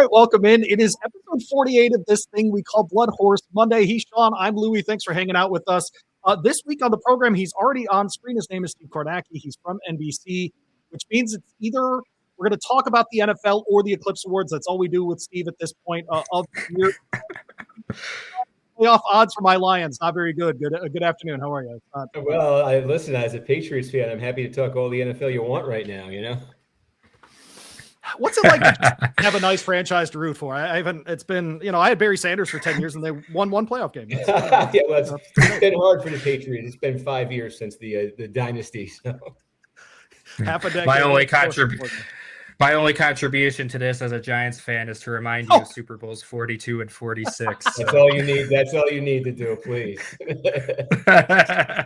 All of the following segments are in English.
right, welcome in. It is episode 48 of this thing we call BloodHorse Monday. He's Sean. I'm Louie. Thanks for hanging out with us. This week on the program, he's already on screen. His name is Steve Kornacki. He's from NBC, which means it's either we're going to talk about the NFL or the Eclipse Awards. That's all we do with Steve at this point of the year. Playoff odds for my Lions, not very good. Good afternoon. How are you? Well, listen, as a Patriots fan, I'm happy to talk all the NFL you want right now, you know? What's it like to have a nice franchise to root for? I haven't. It's been, I had Barry Sanders for 10 years and they won one playoff game. It's been hard for the Patriots. It's been 5 years since the dynasty. So. Half a decade. My only contribution to this as a Giants fan is to remind you of Super Bowls 42 and 46. That's all you need. That's all you need to do, please.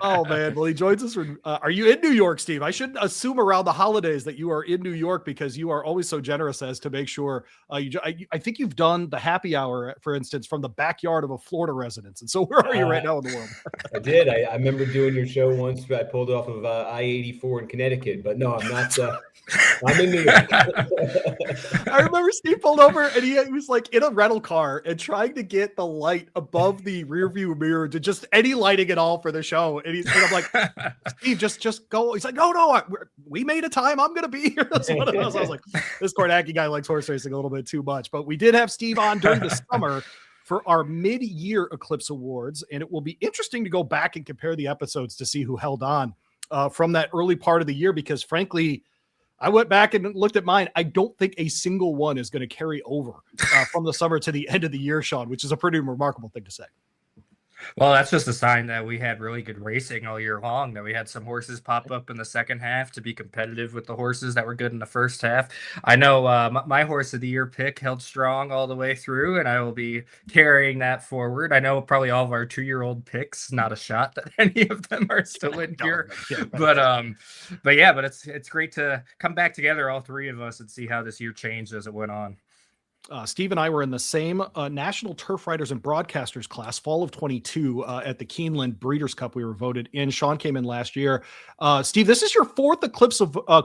Oh, man. Well, he joins us. Are you in New York, Steve? I should assume around the holidays that you are in New York because you are always so generous as to make sure I think you've done the happy hour, for instance, from the backyard of a Florida residence. And so where are you right now in the world? I did. I remember doing your show once. I pulled off of I-84 in Connecticut, but no, I'm not. I'm in New York. I remember Steve pulled over and he was like in a rental car and trying to get the light above the rear view mirror to just any lighting at all for the show. And I'm like, Steve, just go. He's like, no, we made a time. I'm going to be here. That's what it was. I was like, this Kornacki guy likes horse racing a little bit too much, but we did have Steve on during the summer for our mid-year Eclipse Awards. And it will be interesting to go back and compare the episodes to see who held on from that early part of the year, because frankly, I went back and looked at mine. I don't think a single one is going to carry over from the summer to the end of the year, Sean, which is a pretty remarkable thing to say. Well, that's just a sign that we had really good racing all year long, that we had some horses pop up in the second half to be competitive with the horses that were good in the first half. I know my horse of the year pick held strong all the way through, and I will be carrying that forward. I know probably all of our 2-year-old picks, not a shot that any of them are still in here. But it's great to come back together, all three of us, and see how this year changed as it went on. Steve and I were in the same National Turf Riders and Broadcasters class, fall of 22, at the Keeneland Breeders' Cup. We were voted in. Sean came in last year. Steve, this is your fourth Eclipse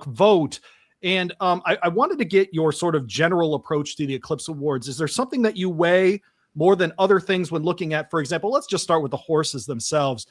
vote, and I wanted to get your sort of general approach to the Eclipse Awards. Is there something that you weigh more than other things when looking at, for example, let's just start with the horses themselves.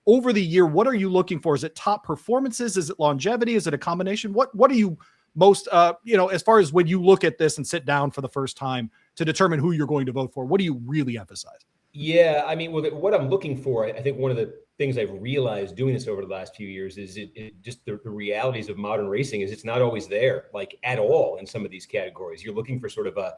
Over the year, what are you looking for? Is it top performances? Is it longevity? Is it a combination? What are you most, as far as when you look at this and sit down for the first time to determine who you're going to vote for, what do you really emphasize? Yeah, I mean, what I'm looking for, I think one of the things I've realized doing this over the last few years is it just the realities of modern racing is it's not always there, like at all in some of these categories. You're looking for sort of a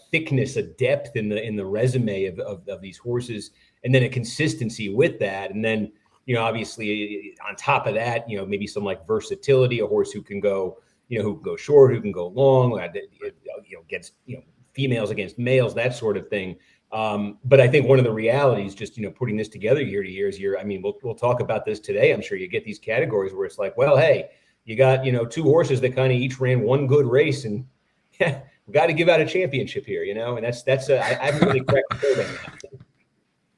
thickness, a depth in the resume of these horses, and then a consistency with that. And then, obviously on top of that, maybe some like versatility, a horse who can go, who can go short, who can go long, against, females against males, that sort of thing. But I think one of the realities, just, putting this together year to year is we'll talk about this today. I'm sure you get these categories where it's like, well, hey, you got, 2 horses that kind of each ran one good race, and we got to give out a championship here, and that's I haven't really cracked the code on that.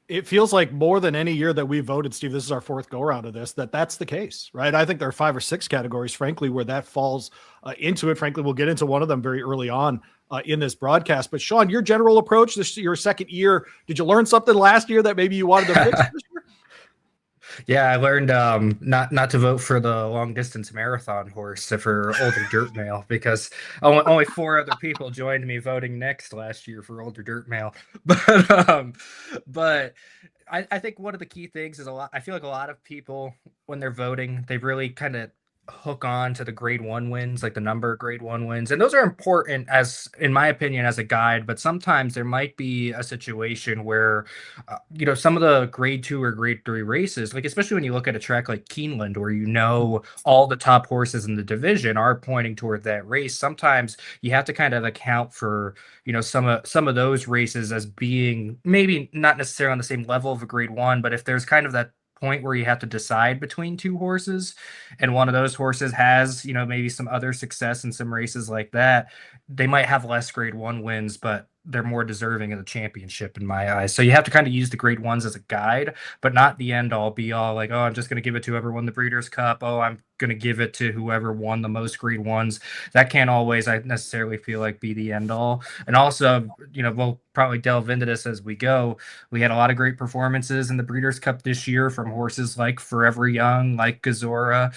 It feels like more than any year that we voted, Steve, this is our fourth go around of this, that's the case, right? I think there are 5 or 6 categories, frankly, where that falls into it. Frankly, we'll get into one of them very early on in this broadcast. But Sean, your general approach, this is your second year. Did you learn something last year that maybe you wanted to fix this year? Yeah, I learned not to vote for the long distance marathon horse for older dirt male, because only 4 other people joined me voting next last year for older dirt male. But I think one of the key things is I feel like a lot of people, when they're voting, they really kind of hook on to the grade 1 wins, like the number of grade 1 wins. And those are important, as in my opinion, as a guide, but sometimes there might be a situation where, some of the grade 2 or grade 3 races, like, especially when you look at a track like Keeneland, where, all the top horses in the division are pointing toward that race. Sometimes you have to kind of account for, some of those races as being maybe not necessarily on the same level of a grade 1, but if there's kind of that point where you have to decide between 2 horses and one of those horses has, maybe some other success in some races like that, they might have less grade 1 wins, but they're more deserving of the championship in my eyes. So you have to kind of use the grade 1s as a guide, but not the end all be all, like, oh, I'm just going to give it to whoever won the Breeders' Cup. Oh, I'm going to give it to whoever won the most grade ones. That can't always, I necessarily feel like, be the end all. And also, we'll probably delve into this as we go. We had a lot of great performances in the Breeders' Cup this year from horses like Forever Young, like Gazora,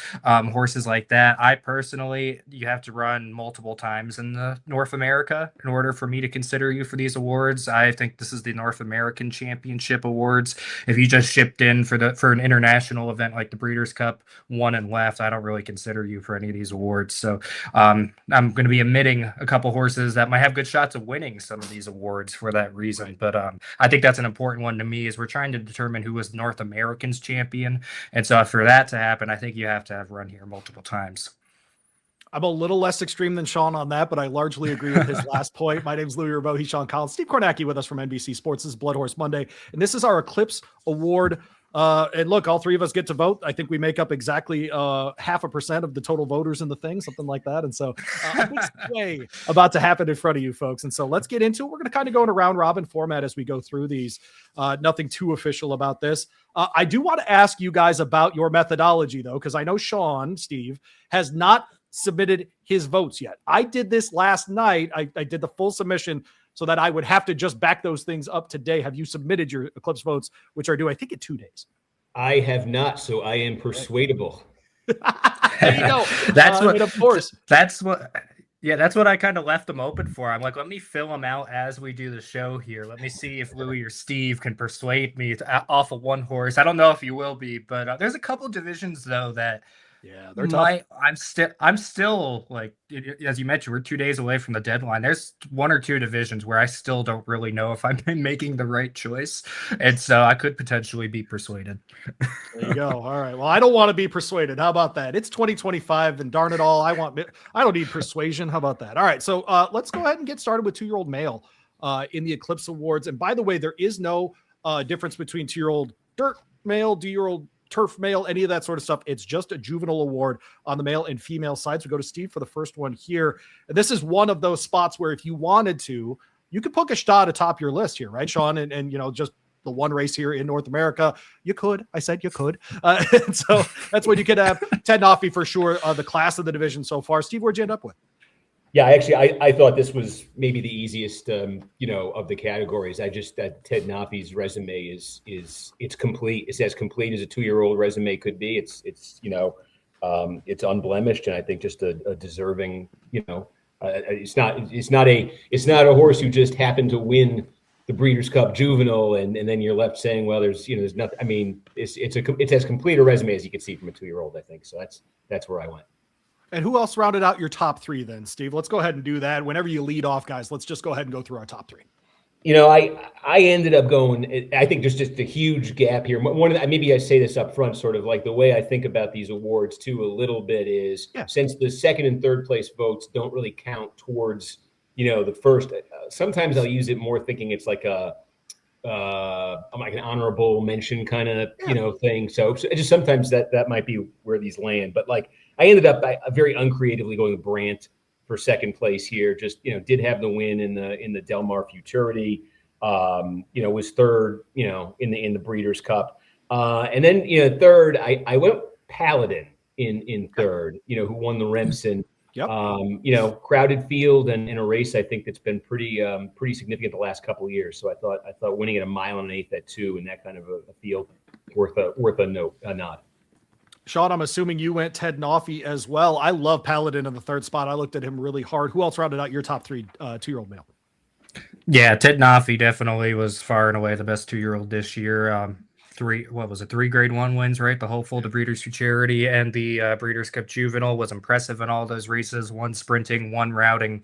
horses like that. I personally, you have to run multiple times in the North America in order for me to consider you for these awards. I think this is the North American Championship Awards. If you just shipped in for an international event like the Breeders' Cup, won and left, I don't really consider you for any of these awards. So I'm going to be omitting a couple horses that might have good shots of winning some of these awards for that reason. Right. But I think that's an important one to me, is we're trying to determine who was North America's champion. And so for that to happen, I think you have to have run here multiple times. I'm a little less extreme than Sean on that, but I largely agree with his last point. My name is Louie Rabaut. He's Sean Collins. Steve Kornacki with us from NBC Sports. This is BloodHorse Monday, and this is our Eclipse Award. And look, all three of us get to vote. I think we make up exactly 0.5% of the total voters in the thing, something like that. And so a big sway about to happen in front of you folks. And so let's get into it. We're going to kind of go in a round robin format as we go through these. Nothing too official about this. I do want to ask you guys about your methodology, though, because I know Sean, Steve, has not submitted his votes yet. I did this last night. I did the full submission so that I would have to just back those things up today. Have you submitted your Eclipse votes, which are due, I think, in 2 days? I have not, so I am persuadable. There you go. That's what, of course. That's what I kind of left them open for. I'm like, let me fill them out as we do the show here. Let me see if Louie or Steve can persuade me off of one horse. I don't know if you will be, but there's a couple divisions though that they're tough. I'm still like, as you mentioned, we're 2 days away from the deadline. There's 1 or 2 divisions where I still don't really know if I'm making the right choice, and so I could potentially be persuaded. There you go. All right. Well, I don't want to be persuaded. How about that? It's 2025, and darn it all, I don't need persuasion. How about that? All right. So let's go ahead and get started with 2-year-old male in the Eclipse Awards. And by the way, there is no difference between 2-year-old dirt male, 2-year-old turf male, any of that sort of stuff. It's just a juvenile award on the male and female sides. We go to Steve for the first one here. And this is one of those spots where if you wanted to, you could put Gstaad atop your list here, right, Sean? And just the one race here in North America. You could. I said you could. And so that's what you could have. Ted Nafi for sure, the class of the division so far. Steve, where'd you end up with? Yeah, actually, I thought this was maybe the easiest, of the categories. That Ted Nafi's resume is it's complete. It's as complete as a 2-year-old resume could be. It's unblemished, and I think just a deserving. It's not a horse who just happened to win the Breeders' Cup Juvenile, and then you're left saying, well, there's nothing. I mean, it's as complete a resume as you can see from a 2-year-old. I think so. That's where I went. And who else rounded out your top 3 then, Steve? Let's go ahead and do that. Whenever you lead off, guys, let's just go ahead and go through our top 3. I ended up going, I think there's just a huge gap here. Maybe I say this up front, sort of like the way I think about these awards too, a little bit is since the second and third place votes don't really count towards, the first, sometimes I'll use it more thinking it's like like an honorable mention kind of, thing. So just sometimes that might be where these land, but like I ended up very uncreatively going with Brandt for second place here. Just, did have the win in the Del Mar Futurity, was third, in the Breeders' Cup. And then, third, I went Paladin in third, who won the Remsen. Yep. Crowded field and in a race, I think that's been pretty significant the last couple of years. So I thought winning at 1 1/8 miles at 2 in that kind of a field worth a nod. Sean, I'm assuming you went Ted Nafi as well. I love Paladin in the third spot. I looked at him really hard. Who else rounded out your top 3 2-year-old male? Yeah, Ted Nafi definitely was far and away the best 2-year-old this year. 3 grade 1 wins, right? The Hopeful, the Breeders' Futurity, and the Breeders' Cup Juvenile was impressive in all those races. 1 sprinting, 1 routing.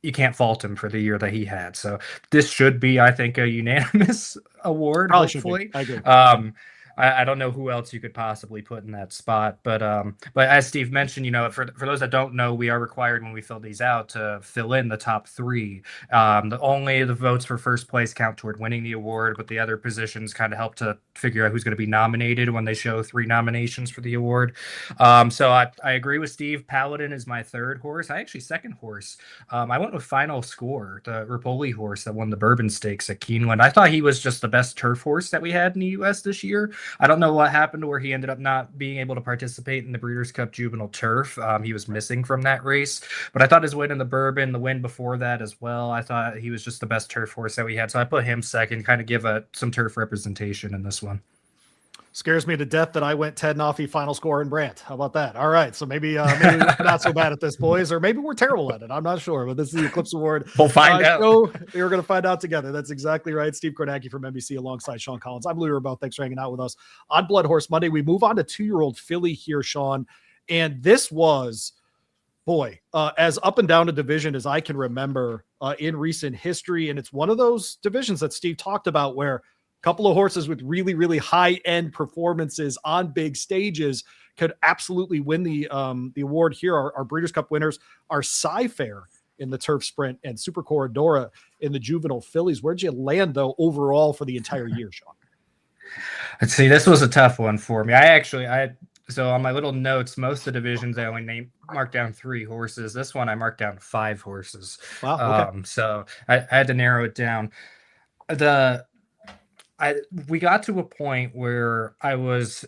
You can't fault him for the year that he had. So this should be, I think, a unanimous award. Probably hopefully. I agree. I don't know who else you could possibly put in that spot, but as Steve mentioned, for those that don't know, we are required when we fill these out to fill in the top 3. Only the votes for first place count toward winning the award, but the other positions kind of help to figure out who's going to be nominated when they show 3 nominations for the award. So I agree with Steve. Paladin is my third horse. Second horse. I went with Final Score, the Rapoli horse that won the Bourbon Stakes at Keeneland. I thought he was just the best turf horse that we had in the U.S. this year. I don't know what happened to where he ended up not being able to participate in the Breeders' Cup Juvenile Turf. He was missing from that race, but I thought his win in the Bourbon, the win before that as well, I thought he was just the best turf horse that we had. So I put him second, kind of give some turf representation in this one. Scares me to death that I went Ted Noffey final score in Brandt. How about that? All right. So maybe we're not so bad at this, boys, or maybe we're terrible at it. I'm not sure, but this is the Eclipse Award. We'll find out. We're going to find out together. That's exactly right. Steve Kornacki from NBC alongside Sean Collins. I'm Louie Rabaut. Thanks for hanging out with us on BloodHorse Monday. We move on to 2-year-old filly here, Sean. And this was, boy, as up and down a division as I can remember in recent history. And it's one of those divisions that Steve talked about where couple of horses with really, really high-end performances on big stages could absolutely win the award here. Our Breeders' Cup winners are Sci-Fair in the Turf Sprint and Super Corridora in the Juvenile Fillies. Where'd you land, though, overall for the entire year, Sean? Let's see. This was a tough one for me. So on my little notes, most of the divisions I only marked down 3 horses. This one I marked down 5 horses. Wow. Okay. So I had to narrow it down. We got to a point where I was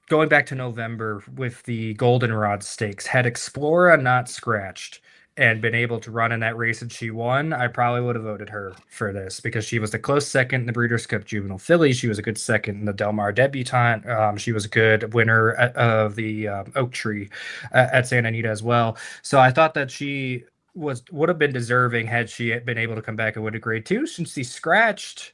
going back to November with the Goldenrod Stakes. Had Explora not scratched and been able to run in that race and she won, I probably would have voted her for this because she was the close second in the Breeders' Cup Juvenile Fillies. She was a good second in the Del Mar Debutante. She was a good winner of the Oak Tree at Santa Anita as well. So I thought that she would have been deserving had she been able to come back and win a grade 2. Since she scratched,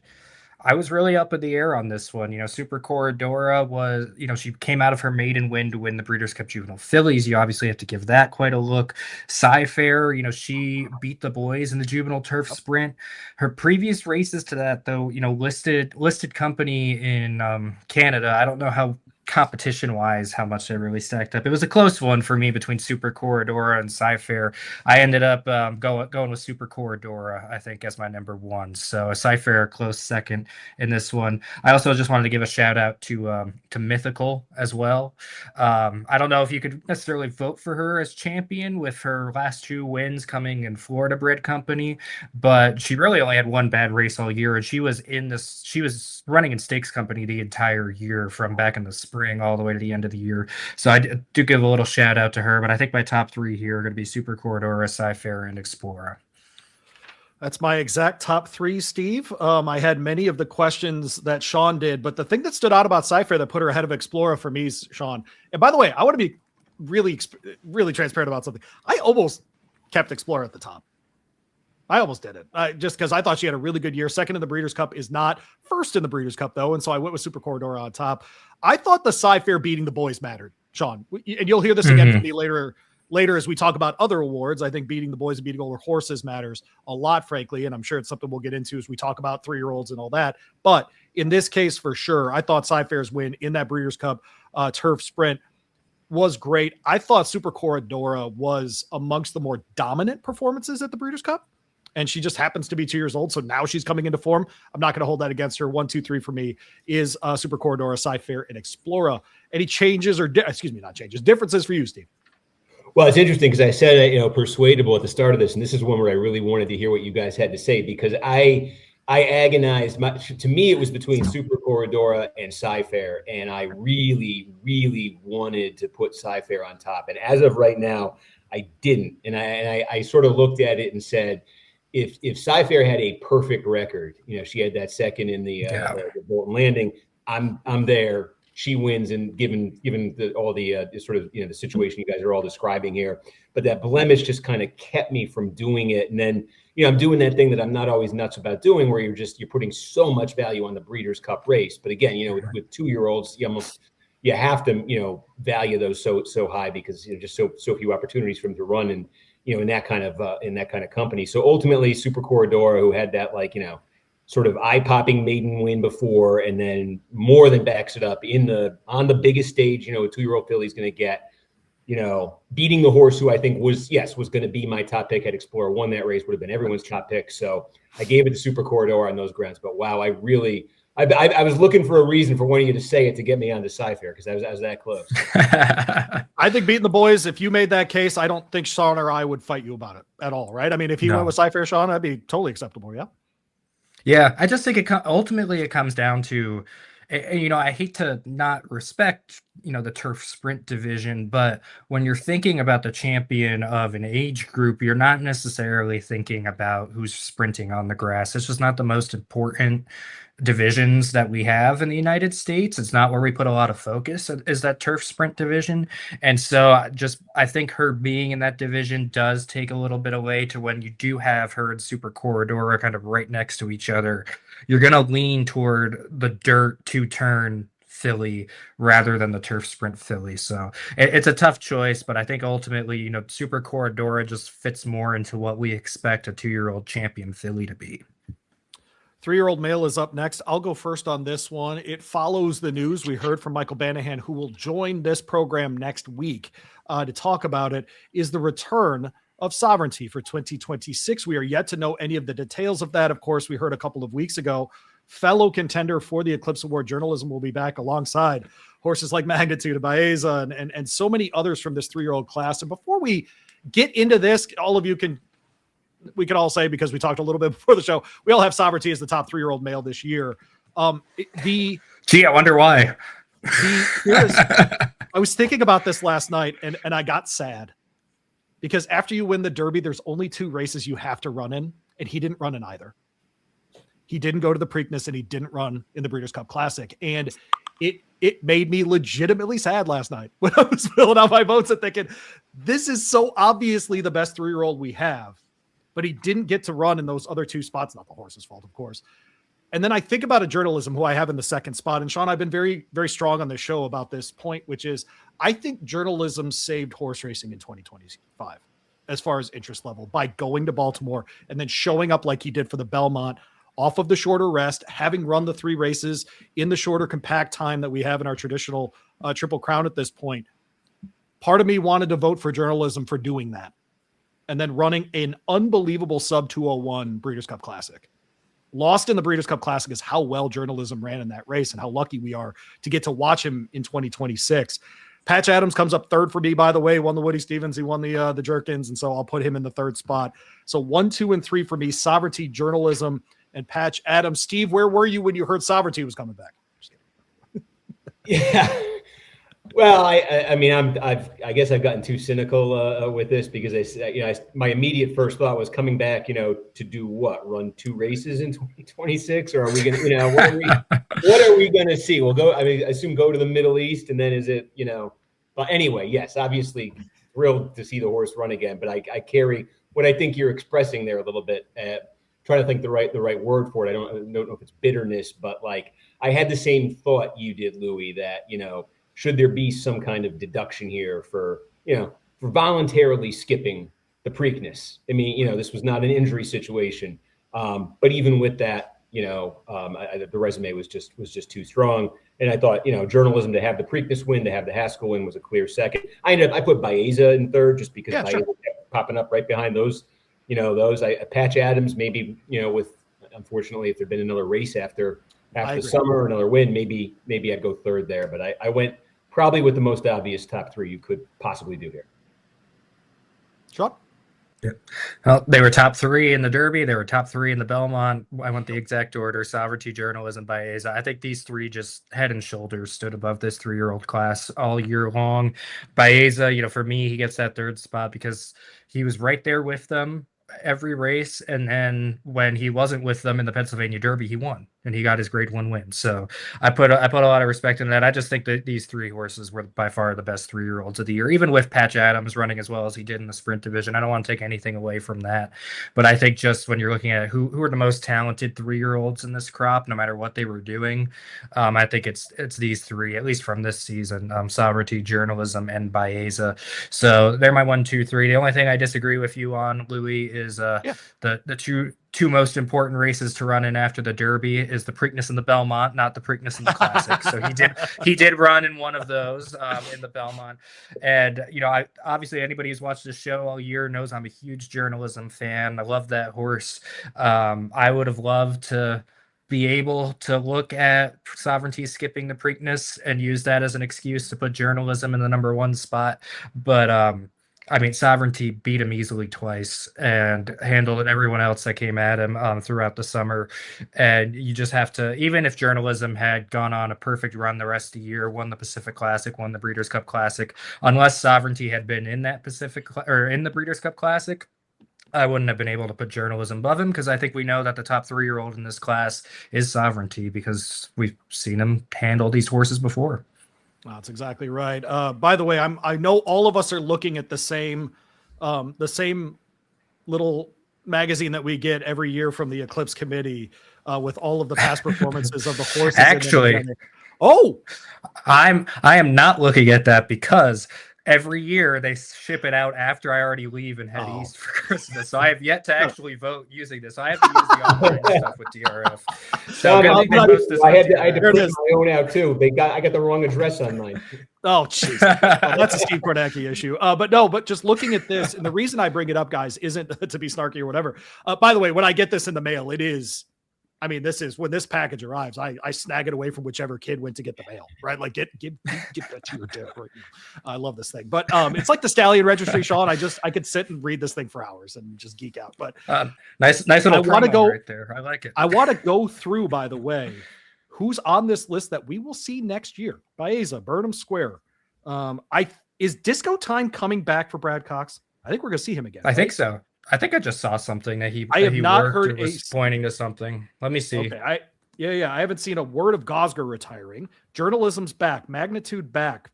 I was really up in the air on this one. Super Corridora was, she came out of her maiden win to win the Breeders' Cup Juvenile Fillies. You obviously have to give that quite a look. Sci-Fair, she beat the boys in the Juvenile Turf Sprint. Her previous races to that, though, listed company in Canada. I don't know how competition-wise how much they really stacked up. It was a close one for me between Super Corridora and Sci-Fair. I ended up going with Super Corridora, I think, as my number 1. So Sci-Fair close second in this one. I also just wanted to give a shout out to Mythical as well. I don't know if you could necessarily vote for her as champion with her last 2 wins coming in Florida bred company, but she really only had 1 bad race all year, and she was running in stakes company the entire year from back in the spring all the way to the end of the year. So I do give a little shout out to her, but I think my top 3 here are going to be Super Corridora, Sci-Fair, and Explorer. That's my exact top 3, Steve. I had many of the questions that Sean did, but the thing that stood out about Sci-Fair that put her ahead of Explorer for me, Sean, and by the way, I want to be really, really transparent about something. I almost kept Explorer at the top. I almost did it just because I thought she had a really good year. Second in the Breeders' Cup is not first in the Breeders' Cup, though. And so I went with Super Corridora on top. I thought the Sci-Fair beating the boys mattered, Sean. And you'll hear this again from me later as we talk about other awards. I think beating the boys and beating older horses matters a lot, frankly. And I'm sure it's something we'll get into as we talk about 3-year-olds and all that. But in this case, for sure, I thought Sci-Fair's win in that Breeders' Cup turf sprint was great. I thought Super Corridora was amongst the more dominant performances at the Breeders' Cup. And she just happens to be 2 years old. So now she's coming into form. I'm not going to hold that against her. 1, 2, 3 for me is Super Corridora, Sci-Fair, and Explora. Any changes or differences for you, Steve? Well, it's interesting because I said, persuadable at the start of this, and this is one where I really wanted to hear what you guys had to say because I agonized. To me, it was between Super Corridora and Sci-Fair, and I really, really wanted to put Sci-Fair on top. And as of right now, I didn't. And I sort of looked at it and said, if Sci-Fair had a perfect record, she had that second in the Bolton Landing, I'm there. She wins, and given all the sort of the situation you guys are all describing here, but that blemish just kind of kept me from doing it. And then I'm doing that thing that I'm not always nuts about doing, where you're putting so much value on the Breeders' Cup race. But again, with 2-year-olds, you have to value those so high because just so few opportunities for them to run and in that kind of company. So ultimately, Super Corridora, who had that sort of eye-popping maiden win before, and then more than backs it up on the biggest stage, a 2-year-old filly's going to get, beating the horse who I think was going to be my top pick at Explorer, won that race, would have been everyone's top pick. So I gave it to Super Corridor on those grounds. But wow, I was looking for a reason for one of you to say it to get me onto Sci-Fair because I was that close. I think beating the boys, if you made that case, I don't think Sean or I would fight you about it at all, right? I mean, if he went with Sci-Fair, Sean, that'd be totally acceptable, yeah? Yeah, I just think ultimately it comes down to You know, I hate to not respect, you know, the turf sprint division, but when you're thinking about the champion of an age group, you're not necessarily thinking about who's sprinting on the grass. It's just not the most important divisions that we have in the United States. It's not where we put a lot of focus, is that turf sprint division. And so I think her being in that division does take a little bit away to when you do have her and Super Corridor kind of right next to each other. You're going to lean toward the dirt two-turn filly rather than the turf sprint filly. So it's a tough choice, but I think ultimately, you know, Super Corridora just fits more into what we expect a 2-year-old champion filly to be. 3-year-old male is up next. I'll go first on this one. It follows the news we heard from Michael Banahan, who will join this program next week to talk about it, is the return of Sovereignty for 2026. We are yet to know any of the details of that. Of course, we heard a couple of weeks ago, fellow contender for the Eclipse Award journalism will be back alongside horses like Magnitude of Baeza and so many others from this 3-year-old class. And before we get into this, all of you we can all say, because we talked a little bit before the show, we all have Sovereignty as the top 3-year-old male this year. Gee, I wonder why. I was thinking about this last night and I got sad because after you win the Derby, there's only 2 races you have to run in, and he didn't run in either. He didn't go to the Preakness and he didn't run in the Breeders' Cup Classic. And it made me legitimately sad last night when I was filling out my votes and thinking, this is so obviously the best 3-year-old we have, but he didn't get to run in those other 2 spots. Not the horse's fault, of course. And then I think about a journalism who I have in the second spot. And Sean, I've been very, very strong on this show about this point, which is I think journalism saved horse racing in 2025 as far as interest level by going to Baltimore and then showing up like he did for the Belmont off of the shorter rest, having run the 3 races in the shorter compact time that we have in our traditional Triple Crown at this point. Part of me wanted to vote for journalism for doing that and then running an unbelievable sub 201 Breeders' Cup Classic. Lost in the Breeders' Cup Classic is how well journalism ran in that race and how lucky we are to get to watch him in 2026. Patch Adams comes up third for me, by the way, won the Woody Stevens. He won the Jerkins. And so I'll put him in the 3rd spot. So 1, 2, and 3 for me, Sovereignty, journalism, and Patch Adams. Steve, where were you when you heard Sovereignty was coming back? Yeah. Well, I mean, I guess I've gotten too cynical with this because my immediate first thought was coming back, to do what? Run 2 races in 2026, or are we going to, what are we going to see? We'll go. I mean, I assume go to the Middle East, and then is it, But anyway, yes, obviously thrilled to see the horse run again. But I carry what I think you're expressing there a little bit. Trying to think the right word for it. I don't know if it's bitterness, but like I had the same thought you did, Louie, that should there be some kind of deduction here for voluntarily skipping the Preakness? I mean, this was not an injury situation, but even with that, the resume was just too strong. And I thought, journalism to have the Preakness win, to have the Haskell win was a clear second. I put Baeza in 3rd just because Baeza kept popping up right behind those. Patch Adams, maybe, with unfortunately, if there'd been another race after the summer or another win, maybe I'd go 3rd there. But I went probably with the most obvious top 3 you could possibly do here. Sean? Yeah. Well, they were top 3 in the Derby. They were top 3 in the Belmont. I went the exact order: Sovereignty, journalism, Baeza. I think these 3 just head and shoulders stood above this 3-year-old class all year long. Baeza, for me, he gets that 3rd spot because he was right there with them every race, and then when he wasn't with them in the Pennsylvania Derby, he won and he got his grade 1 win. So I put a lot of respect in that. I just think that these 3 horses were by far the best 3-year-olds of the year, even with Patch Adams running as well as he did in the sprint division. I don't want to take anything away from that, but I think just when you're looking at who are the most talented 3-year-olds in this crop, no matter what they were doing, I think it's these 3, at least from this season: Sovereignty, journalism, and Baeza. So they're my 1, 2, 3. The only thing I disagree with you on, Louie, is the two most important races to run in after the Derby is the Preakness and the Belmont, not the Preakness and the Classic. So he did run in one of those in the Belmont. And obviously anybody who's watched this show all year knows I'm a huge journalism fan. I love that horse. I would have loved to be able to look at Sovereignty skipping the Preakness and use that as an excuse to put journalism in the number 1 spot. But I mean, Sovereignty beat him easily twice and handled everyone else that came at him throughout the summer. And you just have to, even if journalism had gone on a perfect run the rest of the year, won the Pacific Classic, won the Breeders' Cup Classic, unless Sovereignty had been in that or in the Breeders' Cup Classic, I wouldn't have been able to put journalism above him, because I think we know that the top 3-year-old in this class is Sovereignty, because we've seen him handle these horses before. That's exactly right. By the way, I know all of us are looking at the same little magazine that we get every year from the Eclipse Committee with all of the past performances of the horses. Actually, I am not looking at that, because every year they ship it out after I already leave and head east for Christmas. So I have yet to actually vote using this. I have to use the online stuff with DRF. So I had to print my own out too. I got the wrong address on mine. Oh, jeez. Well, that's a Steve Kornacki issue. But just looking at this, and the reason I bring it up, guys, isn't to be snarky or whatever. By the way, when I get this in the mail, it is, I mean, this is when this package arrives, I snag it away from whichever kid went to get the mail, right? Like get that to your dip right now. I love this thing, but it's like the Stallion Registry, Sean. I could sit and read this thing for hours and just geek out. But nice little promo right there. I like it. I want to go through, by the way, who's on this list that we will see next year. Baeza, Burnham Square. Is Disco Time coming back for Brad Cox? I think we're going to see him again. I think so. I think I just saw something that I have not heard was pointing to something. Let me see. Okay, I haven't seen a word of Gosger retiring. Journalism's back. Magnitude back.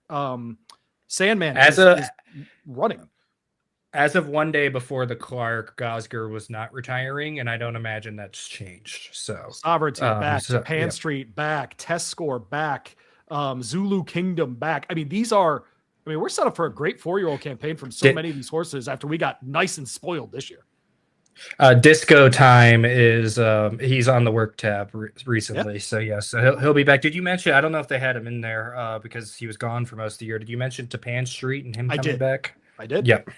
Sandman is running. As of one day before the Clark, Gosger was not retiring, and I don't imagine that's changed. So Sovereignty back. Japan Street back. Test Score back. Zulu Kingdom back. I mean, we're set up for a great 4-year-old campaign from so many of these horses after we got nice and spoiled this year. Disco Time is he's on the work tab recently. Yep. So yes, he'll be back. Did you mention, I don't know if they had him in there because he was gone for most of the year. Did you mention Tapan Street and him coming back? I did. Yep.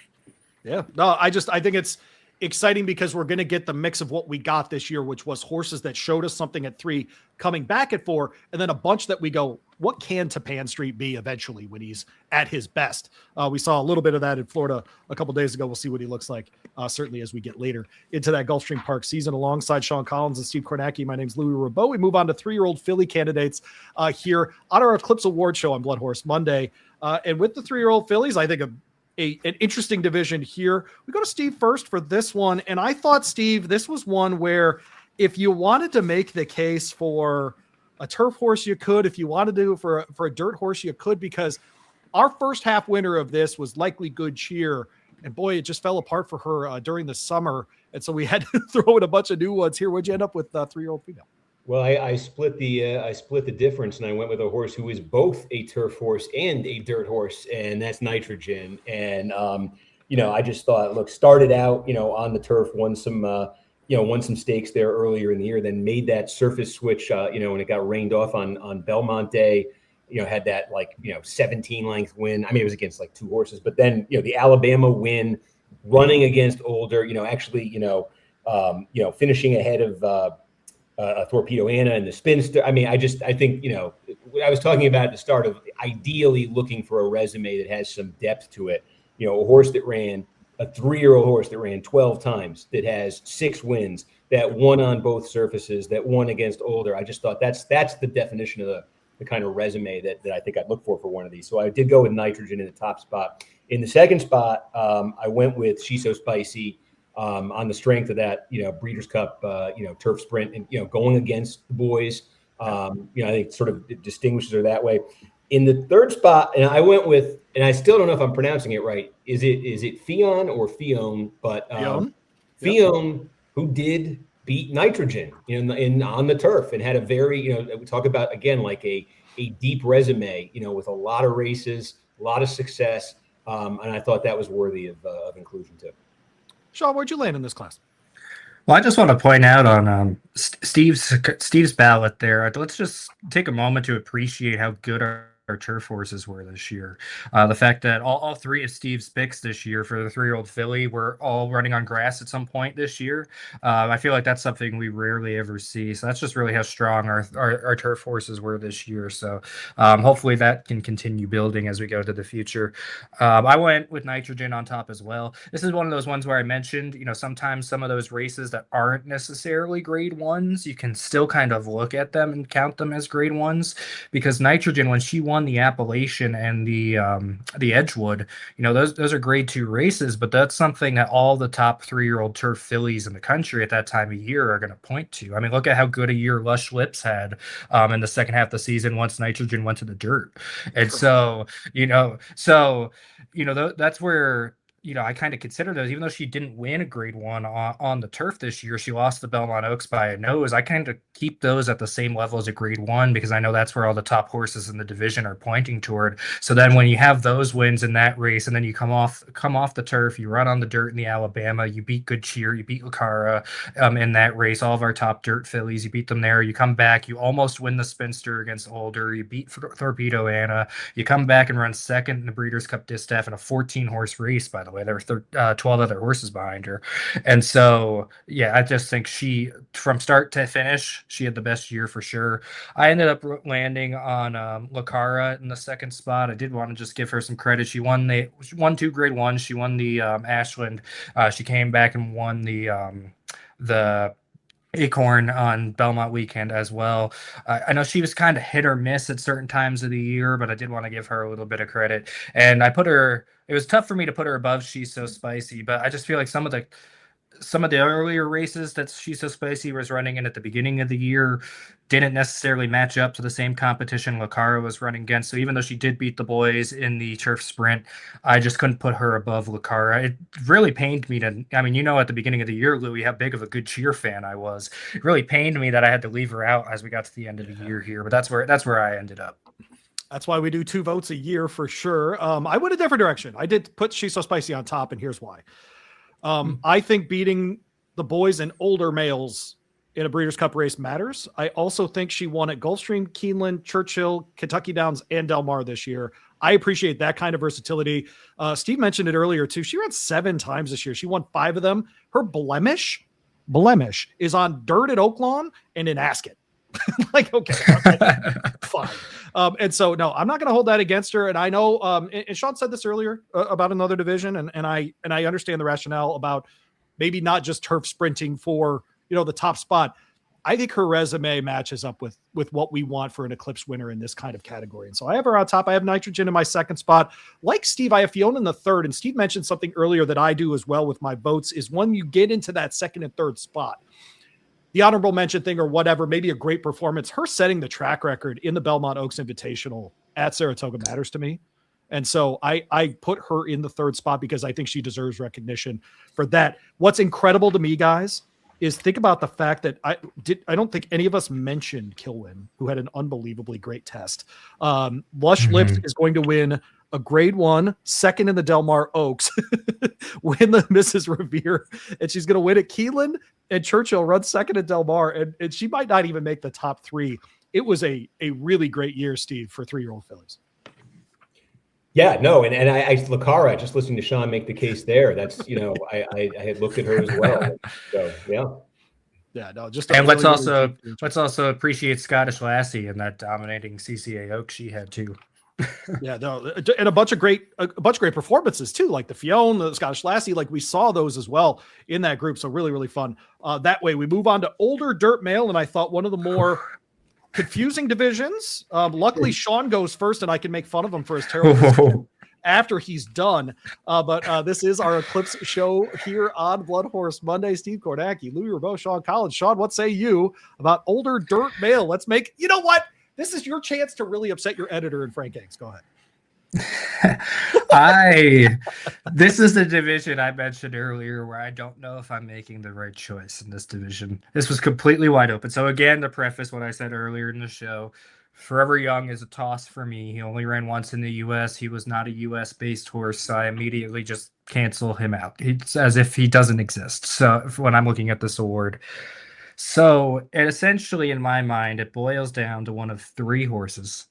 Yeah. No, I think it's exciting because we're going to get the mix of what we got this year, which was horses that showed us something at 3 coming back at 4, and then a bunch that we go, what can Tapan Street be eventually when he's at his best? We saw a little bit of that in Florida a couple days ago. We'll see what he looks like, certainly as we get later into that Gulfstream Park season. Alongside Sean Collins and Steve Kornacki, my name's Louie Rabaut. We move on to 3-year-old filly candidates here on our Eclipse Award show on BloodHorse Monday. And with the 3-year-old fillies, I think an interesting division here. We go to Steve first for this one. And I thought, Steve, this was one where if you wanted to make the case for a turf horse, you could. If you wanted to do it for a dirt horse, you could, because our first half winner of this was Likely Good Cheer. And boy, it just fell apart for her during the summer. And so we had to throw in a bunch of new ones here. What'd you end up with, 3-year-old female? Well, I split the difference, and I went with a horse who is both a turf horse and a dirt horse, and that's Nitrogen. And I just thought, look, started out, on the turf, won some stakes there earlier in the year, then made that surface switch, when it got rained off on Belmont Day, had that 17 length win. I mean, it was against 2 horses, but then, the Alabama win, running against older, finishing ahead of Torpedo Anna and the Spinster. I mean, I think, I was talking about at the start of ideally looking for a resume that has some depth to it, a horse that ran a 3-year-old horse that ran 12 times, that has 6 wins, that won on both surfaces, that won against older. I just thought that's the definition of the kind of resume that I think I'd look for one of these. So I did go with Nitrogen in the top spot. In the second spot, I went with She's So Spicy on the strength of that, Breeders' Cup, turf sprint, and, going against the boys. I think sort of distinguishes her that way. In the third spot, and I went with, and I still don't know if I'm pronouncing it right. Is it Fion or Fion? But Fion, who did beat Nitrogen on the turf and had a very, we talk about again a deep resume, with a lot of races, a lot of success, and I thought that was worthy of inclusion too. Sean, where'd you land in this class? Well, I just want to point out on Steve's ballot there. Let's just take a moment to appreciate how good our our turf horses were this year. The fact that all three of Steve's picks this year for the 3-year-old filly were all running on grass at some point this year. I feel like that's something we rarely ever see. So that's just really how strong our turf horses were this year. So hopefully that can continue building as we go to the future. I went with Nitrogen on top as well. This is one of those ones where I mentioned, sometimes some of those races that aren't necessarily grade ones, you can still kind of look at them and count them as grade ones, because Nitrogen, when she won the Appalachian and the Edgewood, those are grade 2 races, but that's something that all the top 3-year-old turf fillies in the country at that time of year are going to point to. I mean, look at how good a year Lush Lips had in the second half of the season once Nitrogen went to the dirt. And so, that's where I kind of consider those, even though she didn't win a grade 1 on the turf this year, she lost the Belmont Oaks by a nose. I kind of keep those at the same level as a grade 1 because I know that's where all the top horses in the division are pointing toward. So then when you have those wins in that race, and then you come off the turf, you run on the dirt in the Alabama, you beat Good Cheer, you beat Lucara in that race, all of our top dirt fillies, you beat them there, you come back, you almost win the Spinster against Older, you beat Torpedo Anna, you come back and run second in the Breeders' Cup Distaff in a 14-horse race, by the way. There were 12 other horses behind her. And so, I just think she, from start to finish, she had the best year for sure. I ended up landing on Lucara in the second spot. I did want to just give her some credit. She won 2 grade 1s. She won the Ashland. She came back and won the Acorn on Belmont weekend as well. I know she was kind of hit or miss at certain times of the year, but I did want to give her a little bit of credit. And I put her, it was tough for me to put her above She's So Spicy, but I just feel like some of the earlier races that She's So Spicy was running in at the beginning of the year didn't necessarily match up to the same competition Lucara was running against. So even though she did beat the boys in the turf sprint, I just couldn't put her above Lucara. It really pained me at the beginning of the year, Louie, how big of a Good Cheer fan I was. It really pained me that I had to leave her out as we got to the end of the year here, but that's where I ended up. That's why we do 2 votes a year for sure. I went a different direction. I did put She's So Spicy on top, and here's why. I think beating the boys and older males in a Breeders' Cup race matters. I also think she won at Gulfstream, Keeneland, Churchill, Kentucky Downs, and Del Mar this year. I appreciate that kind of versatility. Steve mentioned it earlier too. She ran 7 times this year. She won 5 of them. Her blemish is on dirt at Oaklawn and in Ascot. Okay, fine. And so, no, I'm not going to hold that against her. And I know, and Sean said this earlier about another division, and I understand the rationale about maybe not just turf sprinting for, the top spot. I think her resume matches up with what we want for an Eclipse winner in this kind of category. And so I have her on top. I have Nitrogen in my second spot. Like Steve, I have Fiona in the third. And Steve mentioned something earlier that I do as well with my votes is when you get into that second and third spot, the honorable mention thing or whatever, maybe a great performance, her setting the track record in the Belmont Oaks Invitational at Saratoga matters to me. And so I put her in the third spot because I think she deserves recognition for that. What's incredible to me, guys, is think about the fact that I don't think any of us mentioned Kilwin, who had an unbelievably great test. Lush Lips is going to win a grade 1, second in the Del Mar Oaks, win the Mrs. Revere, and she's going to win at Keeneland and Churchill, run second at Del Mar, and she might not even make the top 3. It was a really great year, Steve, for 3-year-old fillies. Yeah, no, and I Lucara, just listening to Sean make the case there, that's, I had looked at her as well. So, yeah. Yeah, no, just and let's also appreciate Scottish Lassie and that dominating CCA Oak she had too. Yeah, no, and a bunch of great performances too, like the Fiona, the Scottish Lassie, like we saw those as well in that group. So really, really fun. That way we move on to older dirt male, and I thought one of the more confusing divisions. Luckily, Sean goes first, and I can make fun of him for his terrible after he's done. But this is our Eclipse show here on BloodHorse Monday. Steve Kornacki, Louie Rabaut, Sean Collins. Sean, what say you about older dirt male? Let's make, you know what? This is your chance to really upset your editor and Frank Angst. Go ahead. This is the division I mentioned earlier where I don't know if I'm making the right choice in this division. This was completely wide open. So again, to preface what I said earlier in the show, Forever Young is a toss for me. He only ran once in the U.S. He was not a U.S.-based horse, so I immediately just cancel him out. It's as if he doesn't exist. So when I'm looking at this award. So it essentially, in my mind, it boils down to one of three horses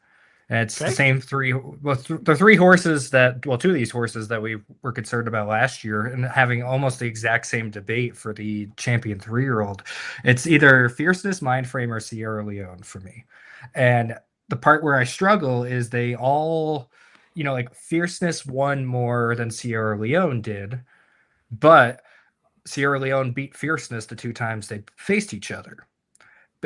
And it's the same three. Well, the three horses two of these horses that we were concerned about last year, and having almost the exact same debate for the champion 3-year-old. It's either Fierceness, Mindframe, or Sierra Leone for me. And the part where I struggle is they all, like Fierceness won more than Sierra Leone did, but Sierra Leone beat Fierceness the 2 times they faced each other.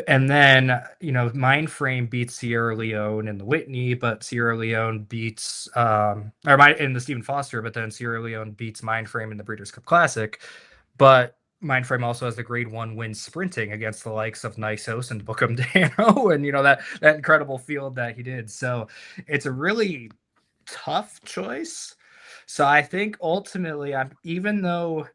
And then, Mindframe beats Sierra Leone in the Whitney, but Sierra Leone beats in the Stephen Foster, but then Sierra Leone beats Mindframe in the Breeders' Cup Classic. But Mindframe also has the grade 1 win sprinting against the likes of Nisos and Bookham Dano and, that incredible field that he did. So it's a really tough choice. So I think ultimately, even though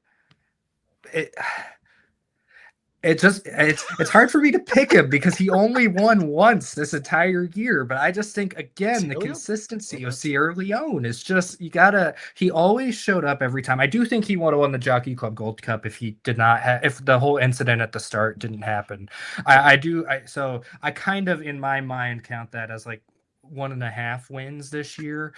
it's hard for me to pick him because he only won once this entire year. But I just think, again, the consistency of Sierra Leone is just, he always showed up every time. I do think he would have won the Jockey Club Gold Cup if he did not if the whole incident at the start didn't happen. So I kind of, in my mind, count that as like 1.5 wins this year.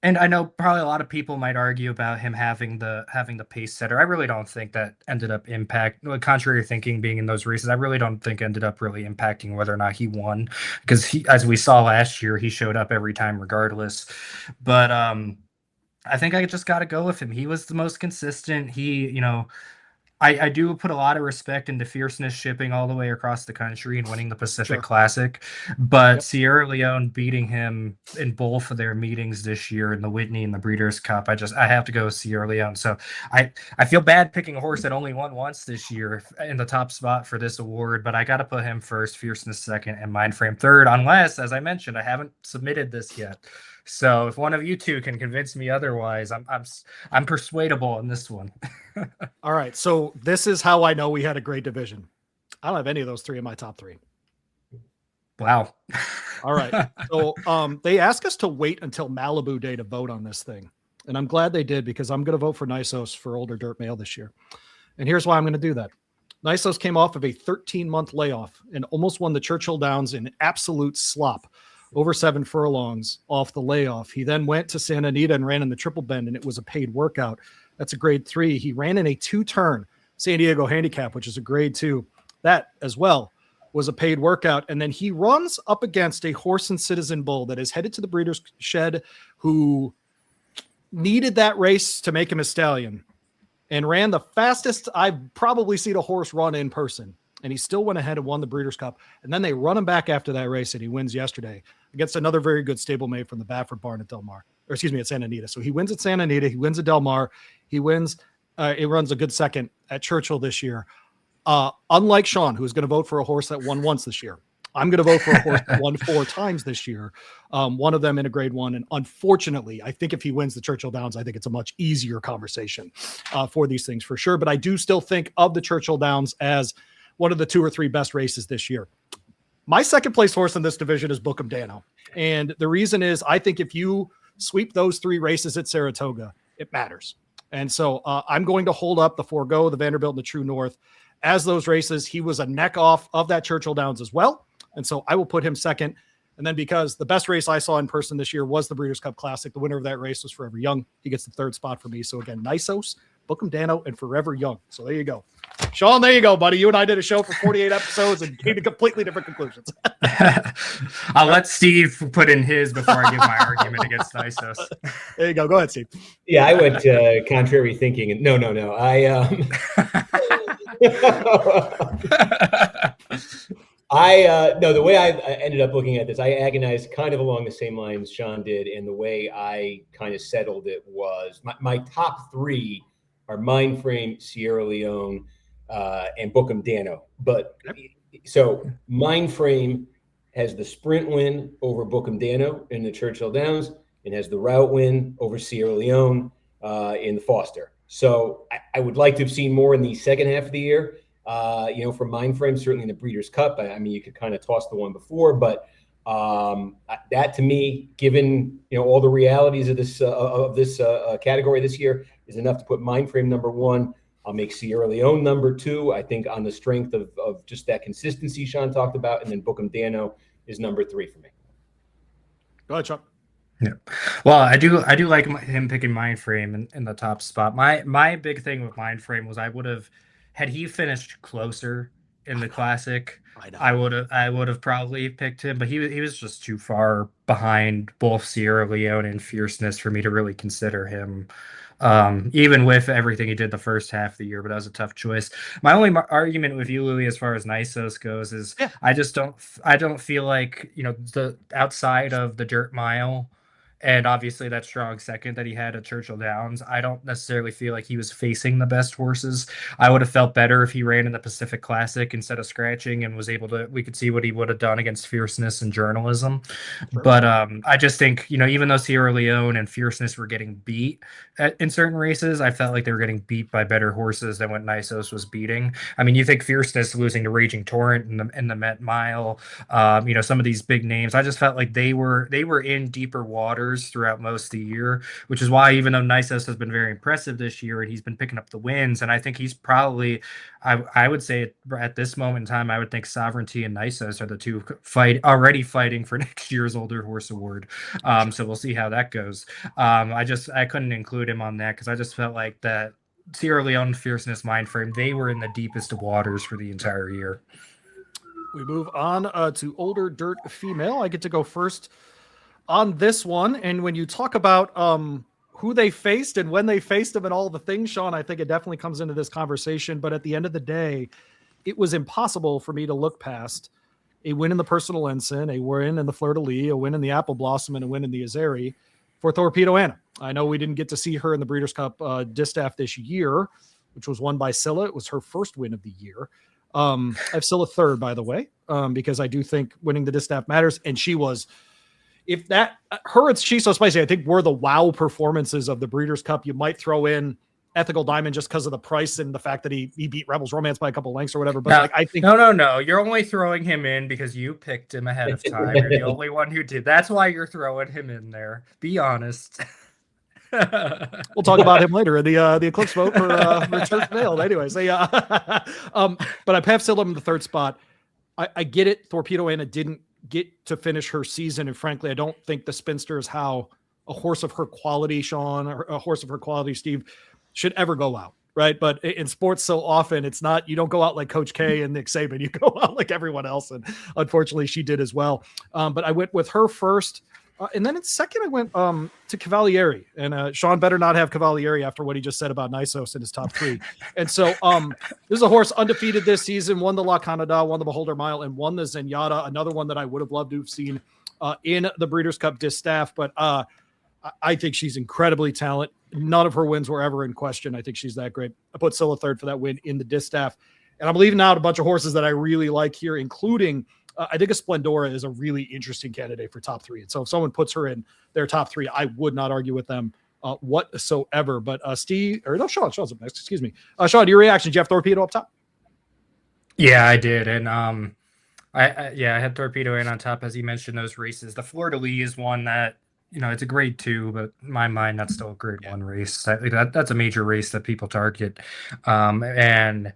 And I know probably a lot of people might argue about him having the pace setter. I really don't think that ended up contrary thinking being in those races. I really don't think ended up really impacting whether or not he won, because as we saw last year, he showed up every time regardless. But I think I just got to go with him. He was the most consistent. I do put a lot of respect into Fierceness shipping all the way across the country and winning the Pacific Classic, but Sierra Leone beating him in both of their meetings this year in the Whitney and the Breeders' Cup, I have to go with Sierra Leone. So I feel bad picking a horse that only won once this year in the top spot for this award, but I got to put him first, Fierceness second, and Mindframe third, unless, as I mentioned, I haven't submitted this yet. So if one of you two can convince me otherwise, I'm persuadable on this one. All right. So this is how I know we had a great division. I don't have any of those 3 in my top 3. Wow. All right. So they asked us to wait until Malibu Day to vote on this thing. And I'm glad they did, because I'm going to vote for Nisos for Older Dirt Male this year. And here's why I'm going to do that. Nisos came off of a 13-month layoff and almost won the Churchill Downs in absolute slop. Over 7 furlongs off the layoff. He then went to Santa Anita and ran in the Triple Bend, and it was a paid workout. That's a grade 3. He ran in a 2-turn San Diego handicap, which is a grade 2. That as well was a paid workout. And then he runs up against a horse and Citizen Bull that is headed to the breeder's shed, who needed that race to make him a stallion, and ran the fastest I've probably seen a horse run in person. And he still went ahead and won the Breeders' Cup. And then they run him back after that race, and he wins yesterday against another very good stablemate from the Baffert barn at at Santa Anita. So he wins at Santa Anita. He wins at Del Mar. He wins. He runs a good second at Churchill this year. Unlike Sean, who's going to vote for a horse that won once this year, I'm going to vote for a horse that won 4 times this year. One of them in a grade 1. And unfortunately, I think if he wins the Churchill Downs, I think it's a much easier conversation for these things for sure. But I do still think of the Churchill Downs as one of the 2 or 3 best races this year. My second place horse in this division is Bookham Dano. And the reason is, I think if you sweep those 3 races at Saratoga, it matters. And so I'm going to hold up the Forgo, the Vanderbilt, and the True North as those races. He was a neck off of that Churchill Downs as well. And so I will put him second. And then, because the best race I saw in person this year was the Breeders' Cup Classic, the winner of that race was Forever Young. He gets the 3rd spot for me. So again, Nisos, Bookham Dano, and Forever Young. So there you go. Sean, there you go, buddy. You and I did a show for 48 episodes and came to completely different conclusions. I'll let Steve put in his before I give my argument against Nisos. There you go. Go ahead, Steve. Yeah, I went contrary thinking. And no. The way I ended up looking at this, I agonized kind of along the same lines Sean did, and the way I kind of settled it was my top 3 are Mindframe, Sierra Leone, and Bookham Dano. But so Mindframe has the sprint win over Bookham Dano in the Churchill Downs, and has the route win over Sierra Leone in the Foster. So I would like to have seen more in the second half of the year. From Mindframe, certainly in the Breeders' Cup. I mean, you could kind of toss the one before, but that to me, given all the realities of this category this year, is enough to put Mindframe number 1. I'll make Sierra Leone number 2. I think on the strength of just that consistency Sean talked about, and then Bookham Dano is number 3 for me. Go ahead, Sean. Yeah. Well, I do like him picking Mind Frame in the top spot. My big thing with Mind Frame was I would have had he finished closer in the classic, I know. I would have probably picked him, but he was just too far behind both Sierra Leone and Fierceness for me to really consider him. Even with everything he did the first half of the year, but that was a tough choice. My only argument with you, Louie, as far as Nisos goes, is Yeah. I don't feel like, the outside of the dirt mile and obviously that strong second that he had at Churchill Downs, I don't necessarily feel like he was facing the best horses. I would have felt better if he ran in the Pacific Classic instead of scratching and was able to, we could see what he would have done against Fierceness and Journalism. Sure. But I just think, even though Sierra Leone and Fierceness were getting beat in certain races, I felt like they were getting beat by better horses than what Nisos was beating. I mean, you think Fierceness losing to Raging Torrent in the Met Mile, some of these big names, I just felt like they were in deeper waters throughout most of the year, which is why even though Nisos has been very impressive this year and he's been picking up the wins, and I think he's probably, I would say at this moment in time, I would think Sovereignty and Nisos are the two already fighting for next year's Older Horse Award. So we'll see how that goes. I couldn't include him on that because I just felt like that Sierra Leone, Fierceness, Mind Frame, they were in the deepest of waters for the entire year. We move on to Older Dirt Female. I get to go first on this one. And when you talk about who they faced and when they faced them and all the things, Sean, I think it definitely comes into this conversation. But at the end of the day, it was impossible for me to look past a win in the Personal Ensign, a win in the Fleur de Lis, a win in the Apple Blossom, and a win in the Azeri for Torpedo Anna. I know we didn't get to see her in the Breeders' Cup Distaff this year, which was won by Scylla. It was her first win of the year. I have Scylla third, by the way, because I do think winning the Distaff matters. And she was, if that, her and She's So Spicy, I think were the wow performances of the Breeders' Cup. You might throw in Ethical Diamond just because of the price and the fact that he beat Rebels Romance by a couple lengths or whatever. But I think no, you're only throwing him in because you picked him ahead of time. You're the only one who did. That's why you're throwing him in there. Be honest. We'll talk about him later in the Eclipse vote for Church Mail. Anyways, but I have Scylla in the third spot. I get it. Torpedo Anna didn't get to finish her season, and frankly, I don't think the Spinster is how a horse of her quality, Sean, or a horse of her quality, Steve, should ever go out, right? But in sports, so often it's not, you don't go out like Coach K and Nick Saban, you go out like everyone else, and unfortunately she did as well. But I went with her first, and then in second I went to Cavalieri, and Sean better not have Cavalieri after what he just said about Nisos in his top three. And so this is a horse undefeated this season, won the La Canada, won the Beholder Mile, and won the Zenyatta, another one that I would have loved to have seen in the Breeders' Cup Distaff, but I think she's incredibly talented. None of her wins were ever in question. I think she's that great. I put Scylla third for that win in the Distaff. And I'm leaving out a bunch of horses that I really like here, including I think a Splendora is a really interesting candidate for top three. And so if someone puts her in their top three, I would not argue with them whatsoever. But Sean's up next. Excuse me. Sean, your reaction? Did you have Torpedo up top? Yeah, I did. And I had Torpedo in on top, as you mentioned, those races. The Fleur de Lis is one that, it's a grade 2, but in my mind, that's still a grade 1 race. That's a major race that people target. And,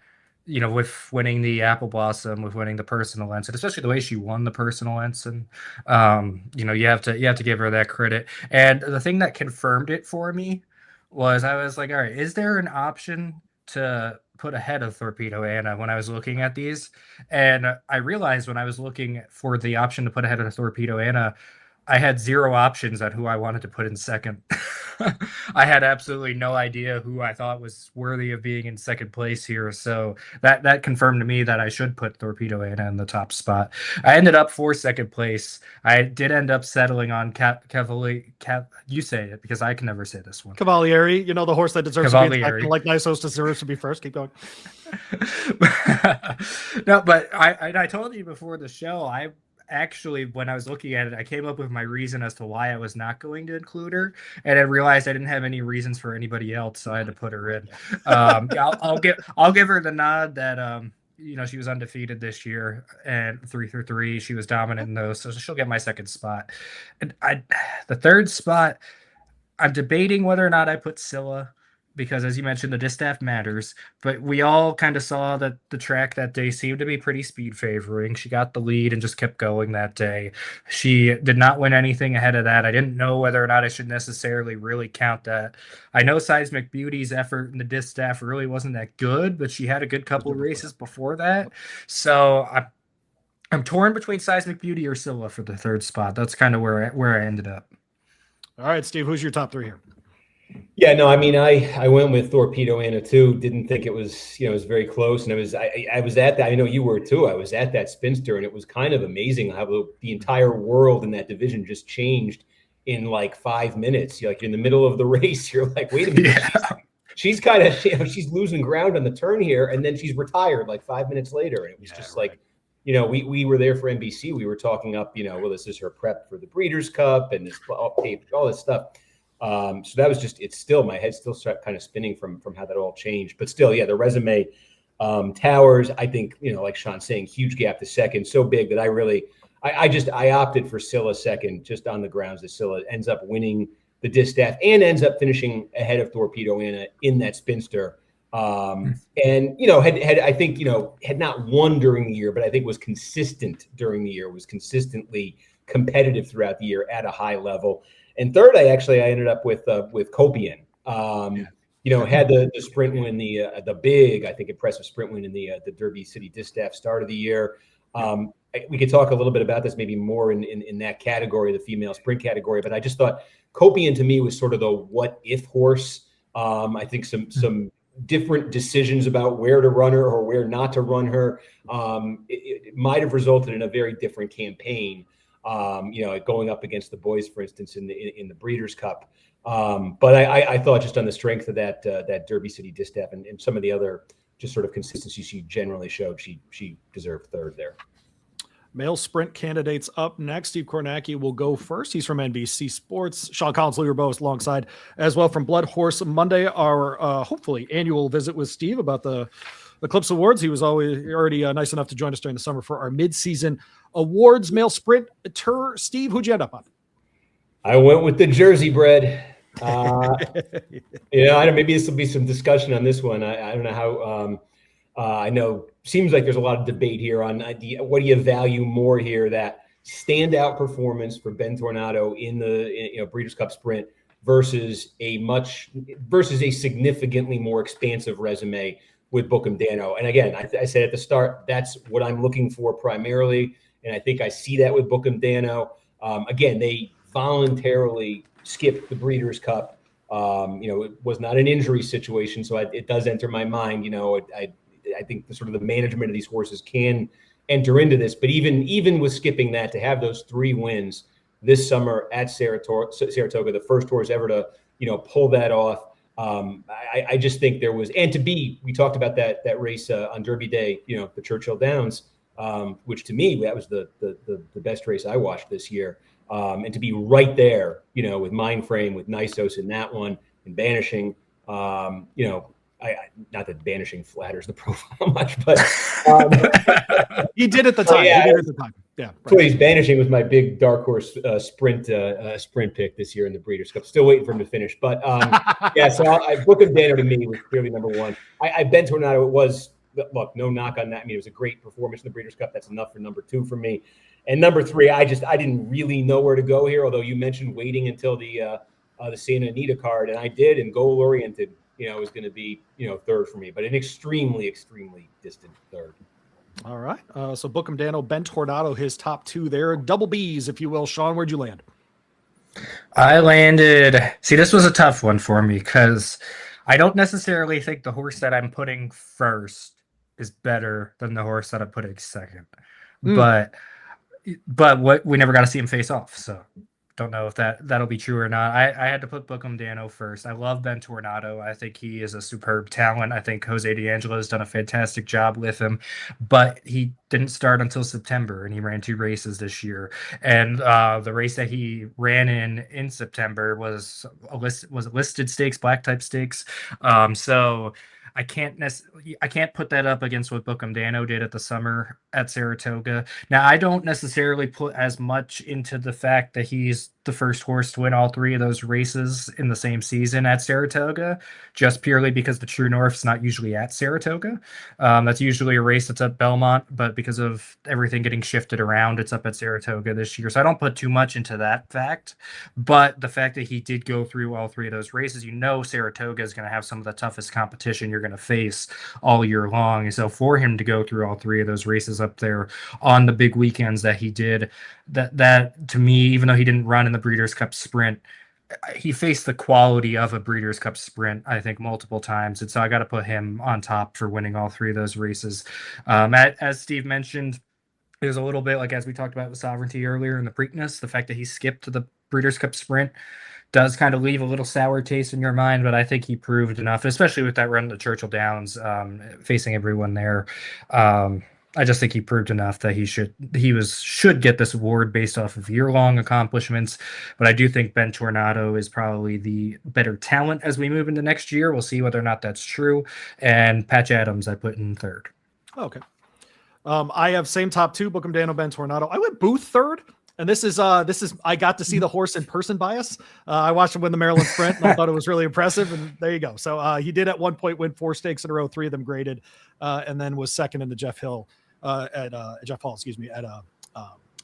with winning the Apple Blossom, with winning the Personal Ensign, especially the way she won the Personal Ensign, you have to give her that credit. And the thing that confirmed it for me was I was like, all right, is there an option to put ahead of Torpedo Anna when I was looking at these? And I realized when I was looking for the option to put ahead of Torpedo Anna, I had zero options on who I wanted to put in second. I had absolutely no idea who I thought was worthy of being in second place here. So that confirmed to me that I should put Torpedo Anna in the top spot. I ended up for second place. I did end up settling on you say it because I can never say this one. Cavalieri, the horse that deserves to be in second, like Nisos deserves to be first. Keep going. No, but I told you before the show, actually, when I was looking at it, I came up with my reason as to why I was not going to include her, and I realized I didn't have any reasons for anybody else, so I had to put her in. I'll give her the nod that she was undefeated this year and 3-3. She was dominant in those, so she'll get my second spot. And the third spot, I'm debating whether or not I put Scylla, because, as you mentioned, the distaff matters. But we all kind of saw that the track that day seemed to be pretty speed favoring. She got the lead and just kept going that day. She did not win anything ahead of that. I didn't know whether or not I should necessarily really count that. I know Seismic Beauty's effort in the distaff really wasn't that good, but she had a good couple of races before that. So I'm torn between Seismic Beauty or Scylla for the third spot. That's kind of where I ended up. All right, Steve, who's your top three here? Yeah, no, I mean, I went with Torpedo Anna too. Didn't think it was, it was very close. And I was at that. I know you were too. I was at that spinster, and it was kind of amazing how the entire world in that division just changed in like 5 minutes. You're like in the middle of the race. You're like, wait a minute. Yeah. She's kind of, she's losing ground on the turn here, and then she's retired like 5 minutes later. And it was just like, we were there for NBC. We were talking up, well, this is her prep for the Breeders' Cup and this tape, all this stuff. So that was just, it's still, my head's still kind of spinning from how that all changed. But still, yeah, the resume towers, I think, like Sean's saying, huge gap to second, so big that I opted for Scylla second, just on the grounds that Scylla ends up winning the distaff and ends up finishing ahead of Torpedo Anna in that spinster. And, I think, had not won during the year, but I think was consistent during the year, was consistently competitive throughout the year at a high level. And third, I ended up with Copian. Had the sprint win, the big, I think, impressive sprint win in the Derby City Distaff start of the year. We could talk a little bit about this, maybe more in that category, the female sprint category. But I just thought Copian to me was sort of the what if horse. I think some different decisions about where to run her or where not to run her. It might have resulted in a very different campaign. Going up against the boys, for instance, in the Breeders' Cup. But I thought just on the strength of that Derby City Distaff and some of the other just sort of consistency she generally showed, she deserved third there. Male sprint candidates up next. Steve Kornacki will go first. He's from NBC Sports. Sean Collins, Louie both alongside as well from BloodHorse Monday, our hopefully annual visit with Steve about the Eclipse Awards. He was already nice enough to join us during the summer for our mid-season awards. Male sprint tour. Steve, who'd you end up on? I went with the Jersey bred. Maybe this will be some discussion on this one. I don't know how. I know seems like there's a lot of debate here on what do you value more here, that standout performance for Ben Tornado in the Breeders' Cup Sprint versus a significantly more expansive resume with Bookham Dano. And again, I said at the start, that's what I'm looking for primarily. And I think I see that with Bookham Dano. Again, they voluntarily skipped the Breeders' Cup. It was not an injury situation. So it does enter my mind. I think the sort of the management of these horses can enter into this. But even with skipping that, to have those 3 wins this summer at Saratoga, the first horse ever to, pull that off. I just think there was, and we talked about that race on Derby Day, the Churchill Downs, which to me, that was the best race I watched this year. And to be right there, with Mindframe, with Nisos in that one, and Banishing, not that Banishing flatters the profile much, but he did at the time. Yeah, he did at the time. Yeah, right. Please, Banishing was my big dark horse sprint pick this year in the Breeders' Cup. Still waiting for him to finish, but so Bookham Dano to me was clearly number one. Ben Tornado, it was, look, no knock on that. I mean, it was a great performance in the Breeders' Cup. That's enough for number 2 for me. And number 3, I didn't really know where to go here. Although you mentioned waiting until the Santa Anita card, and I did, and goal oriented. Is going to be, third for me, but an extremely, extremely distant third. All right. So Bookham Dano, Ben Tornado, his top 2 there. Double Bs, if you will. Sean, where'd you land? I landed. See, this was a tough one for me because I don't necessarily think the horse that I'm putting first is better than the horse that I'm putting second. But what we never got to see him face off. So don't know if that'll be true or not. I had to put Bookham Dano first. I love Ben Tornado. I think he is a superb talent. I think Jose D'Angelo has done a fantastic job with him, but he didn't start until September, and he ran 2 races this year. And the race that he ran in September was a listed stakes, black type stakes. So I can't put that up against what Bookham Dano did at the summer at Saratoga. Now, I don't necessarily put as much into the fact that he's the first horse to win all three of those races in the same season at Saratoga, just purely because the True North's not usually at Saratoga. That's usually a race that's at Belmont, but because of everything getting shifted around, it's up at Saratoga this year. So I don't put too much into that fact, but the fact that he did go through all three of those races, Saratoga is going to have some of the toughest competition you're going to face all year long. And so for him to go through all three of those races up there on the big weekends that he did, that to me, even though he didn't run in the Breeders' Cup Sprint, he faced the quality of a Breeders' Cup Sprint, I think, multiple times. And so I got to put him on top for winning all three of those races. As Steve mentioned, it was a little bit like, as we talked about with Sovereignty earlier in the Preakness, the fact that he skipped to the Breeders' Cup Sprint does kind of leave a little sour taste in your mind, but I think he proved enough, especially with that run to Churchill Downs, facing everyone there. I just think he proved enough that he should get this award based off of year-long accomplishments. But I do think Ben Tornado is probably the better talent as we move into next year. We'll see whether or not that's true. And Patch Adams I put in third. Okay. I have same top two, Bookham Dano, Ben Tornado. I went Booth third. And this is I got to see the horse in person bias. I watched him win the Maryland Sprint, and I thought it was really impressive. And there you go. So he did at one point win 4 stakes in a row, 3 of them graded, and then was second in the Jeff Hall, at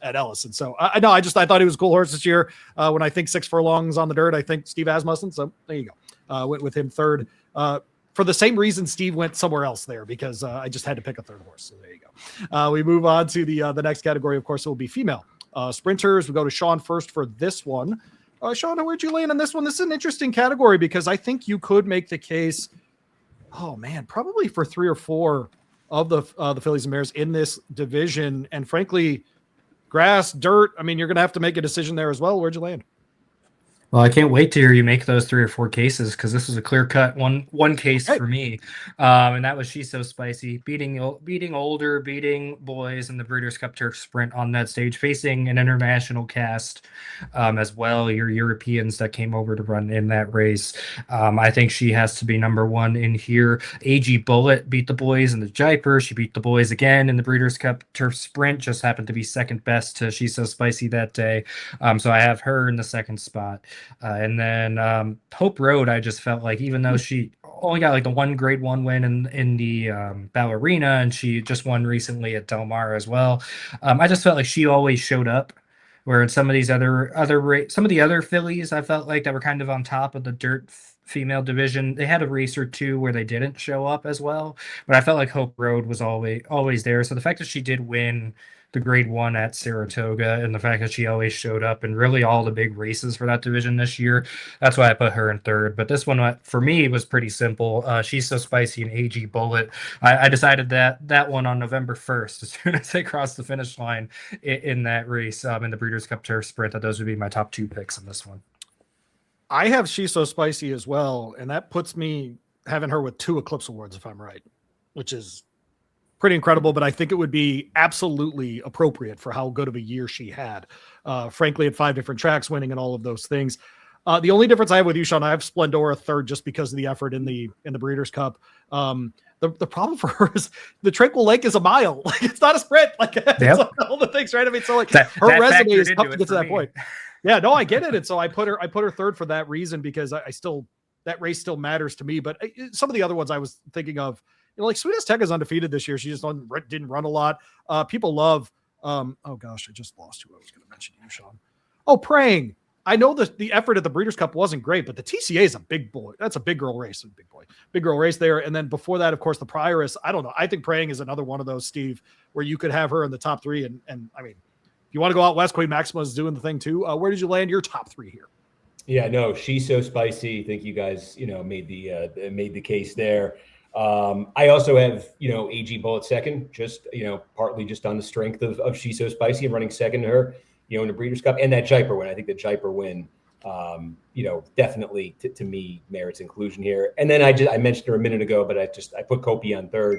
Ellison. So I thought he was a cool horse this year. When I think 6 furlongs on the dirt, I think Steve Asmussen. So there you go. Went with him third. For the same reason Steve went somewhere else there, because I just had to pick a third horse. So there you go. We move on to the next category. Of course, it will be female sprinters. We go to Sean first for this one. Sean, where'd you land on this one? This is an interesting category because I think you could make the case, probably for 3 or 4 of the fillies and mares in this division. And frankly, grass, dirt, you're going to have to make a decision there as well. Where'd you land? Well, I can't wait to hear you make those 3 or 4 cases, because this was a clear-cut one case for me, and that was She's So Spicy, beating boys in the Breeders' Cup Turf Sprint on that stage, facing an international cast as well, your Europeans that came over to run in that race. I think she has to be number 1 in here. AG Bullet beat the boys in the Jaipur. She beat the boys again in the Breeders' Cup Turf Sprint, just happened to be second best to She's So Spicy that day. So I have her in the second spot. And then Hope Road, I just felt like, even though she only got like the 1 grade 1 win in the Ballerina, and she just won recently at Del Mar as well, I just felt like she always showed up. Where in some of these some of the other fillies, I felt like that were kind of on top of the dirt female division, they had a race or 2 where they didn't show up as well. But I felt like Hope Road was always there. So the fact that she did win the grade 1 at Saratoga, and the fact that she always showed up in really all the big races for that division this year, that's why I put her in third. But this one for me was pretty simple. She's So Spicy and AG Bullet. I decided that one on November 1st, as soon as they crossed the finish line in that race, in the Breeders' Cup Turf Sprint, that those would be my top 2 picks in this one. I have She's So Spicy as well, and that puts me having her with 2 Eclipse Awards, if I'm right, which is pretty incredible, but I think it would be absolutely appropriate for how good of a year she had. Frankly, at 5 different tracks, winning and all of those things. The only difference I have with you, Sean, I have Splendora third just because of the effort in the Breeders' Cup. The problem for her is the Tranquil Lake is a mile. Like, it's not a sprint. Like, yep. All the things, right? So like her resume is tough to get to that point. Yeah, no, I get it. And so I put her third for that reason, because I still, that race still matters to me. But some of the other ones I was thinking of, like Sweet Azteca is undefeated this year. She just didn't run a lot. People love, oh gosh, I just lost who I was going to mention you, Sean. Oh, Praying. I know the effort at the Breeders' Cup wasn't great, but the TCA is a big boy. That's a big girl race. Big girl race there. And then before that, of course, the Prioress. I don't know. I think Praying is another one of those, Steve, where you could have her in the top 3. And if you want to go out west, Queen Maxima is doing the thing too. Where did you land your top 3 here? Yeah, no, She's So Spicy. I think you guys, made the case there. I also have, AG Bullet second, just, partly just on the strength of She's So Spicy and running second to her, in the Breeders' Cup, and that Jaipur win. I think the Jaipur win, definitely to me merits inclusion here. And then I mentioned her a minute ago, but I put Kopi on third.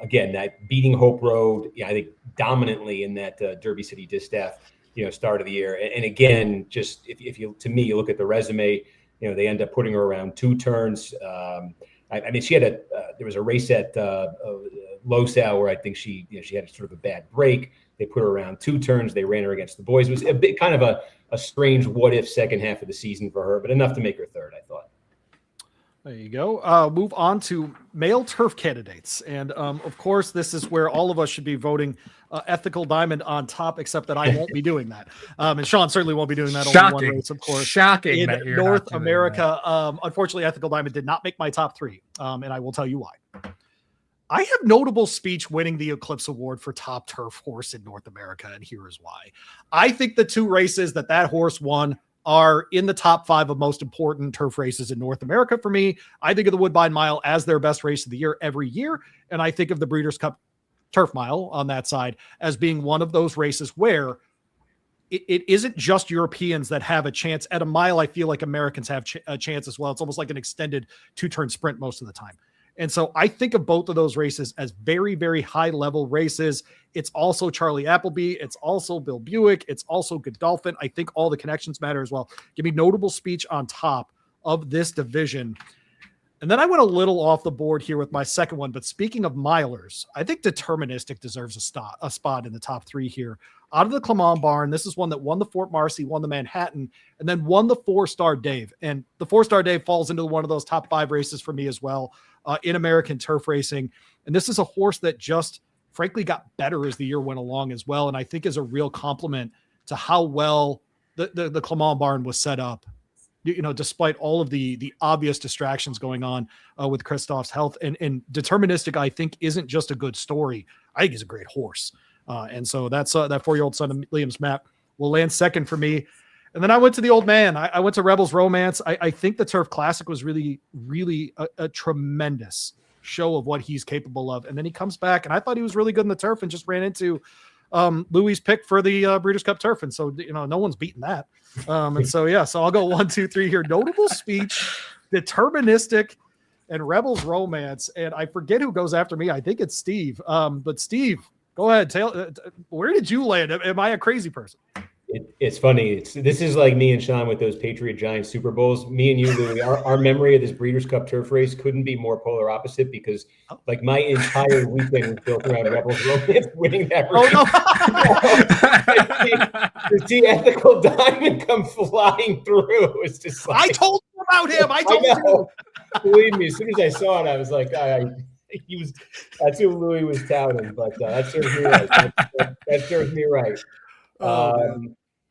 Again, that beating Hope Road, I think dominantly in that Derby City Distaff, start of the year. And again, just if you look at the resume, they end up putting her around 2 turns. She had there was a race at Losal where I think she had sort of a bad break, They put her around 2 turns. They ran her against the boys. It was a bit kind of a strange what if second half of the season for her, but enough to make her third, I thought. There you go. Move on to male turf candidates. And of course, this is where all of us should be voting Ethical Diamond on top, except that I won't be doing that. And Sean certainly won't be doing that. Shocking. Only one race, of course. Shocking in that you're North America. Unfortunately, Ethical Diamond did not make my top 3. And I will tell you why. I have Notable Speech winning the Eclipse Award for top turf horse in North America, and here is why. I think the 2 races that horse won are in the top 5 of most important turf races in North America for me. I think of the Woodbine Mile as their best race of the year every year, and I think of the Breeders' Cup Turf Mile on that side as being one of those races where it isn't just Europeans that have a chance. At a mile, I feel like Americans have a chance as well. It's almost like an extended 2-turn sprint most of the time. And so I think of both of those races as very, very high level races. It's also Charlie Appleby. It's also Bill Buick. It's also Godolphin. I think all the connections matter as well. Give me Notable Speech on top of this division. And then I went a little off the board here with my second one. But speaking of milers, I think Deterministic deserves a spot in the top 3 here. Out of the Clement barn, this is one that won the Fort Marcy, won the Manhattan, and then won the 4-Star Dave. And the 4-Star Dave falls into one of those top 5 races for me as well in American turf racing. And this is a horse that just frankly got better as the year went along as well. And I think is a real compliment to how well the Clement barn was set up, despite all of the obvious distractions going on with Christoph's health. And Deterministic, I think, isn't just a good story. I think he's a great horse. And so that's that 4-year-old son of Liam's Map will land second for me. And then I went to the old man. I went to Rebels Romance. I think the Turf Classic was really, really a tremendous show of what he's capable of. And then he comes back, and I thought he was really good in the turf and just ran into Louie's pick for the Breeders' Cup Turf. And so, no one's beaten that. And so, yeah, so I'll go 1, 2, 3 here. Notable Speech, Deterministic, and Rebels Romance. And I forget who goes after me. I think it's Steve. But Steve, go ahead. Where did you land? Am I a crazy person? It's funny. This is like me and Sean with those Patriot Giants Super Bowls. Me and you, Louie, our memory of this Breeders' Cup Turf race couldn't be more polar opposite because, like, my entire weekend was built around Rebels Romance winning that race. To see Ethical Diamond come flying through, it's just like, I told you about him. I told you. Believe me, as soon as I saw it, I was like, that's who Louie was touting, but that serves me right. That serves me right.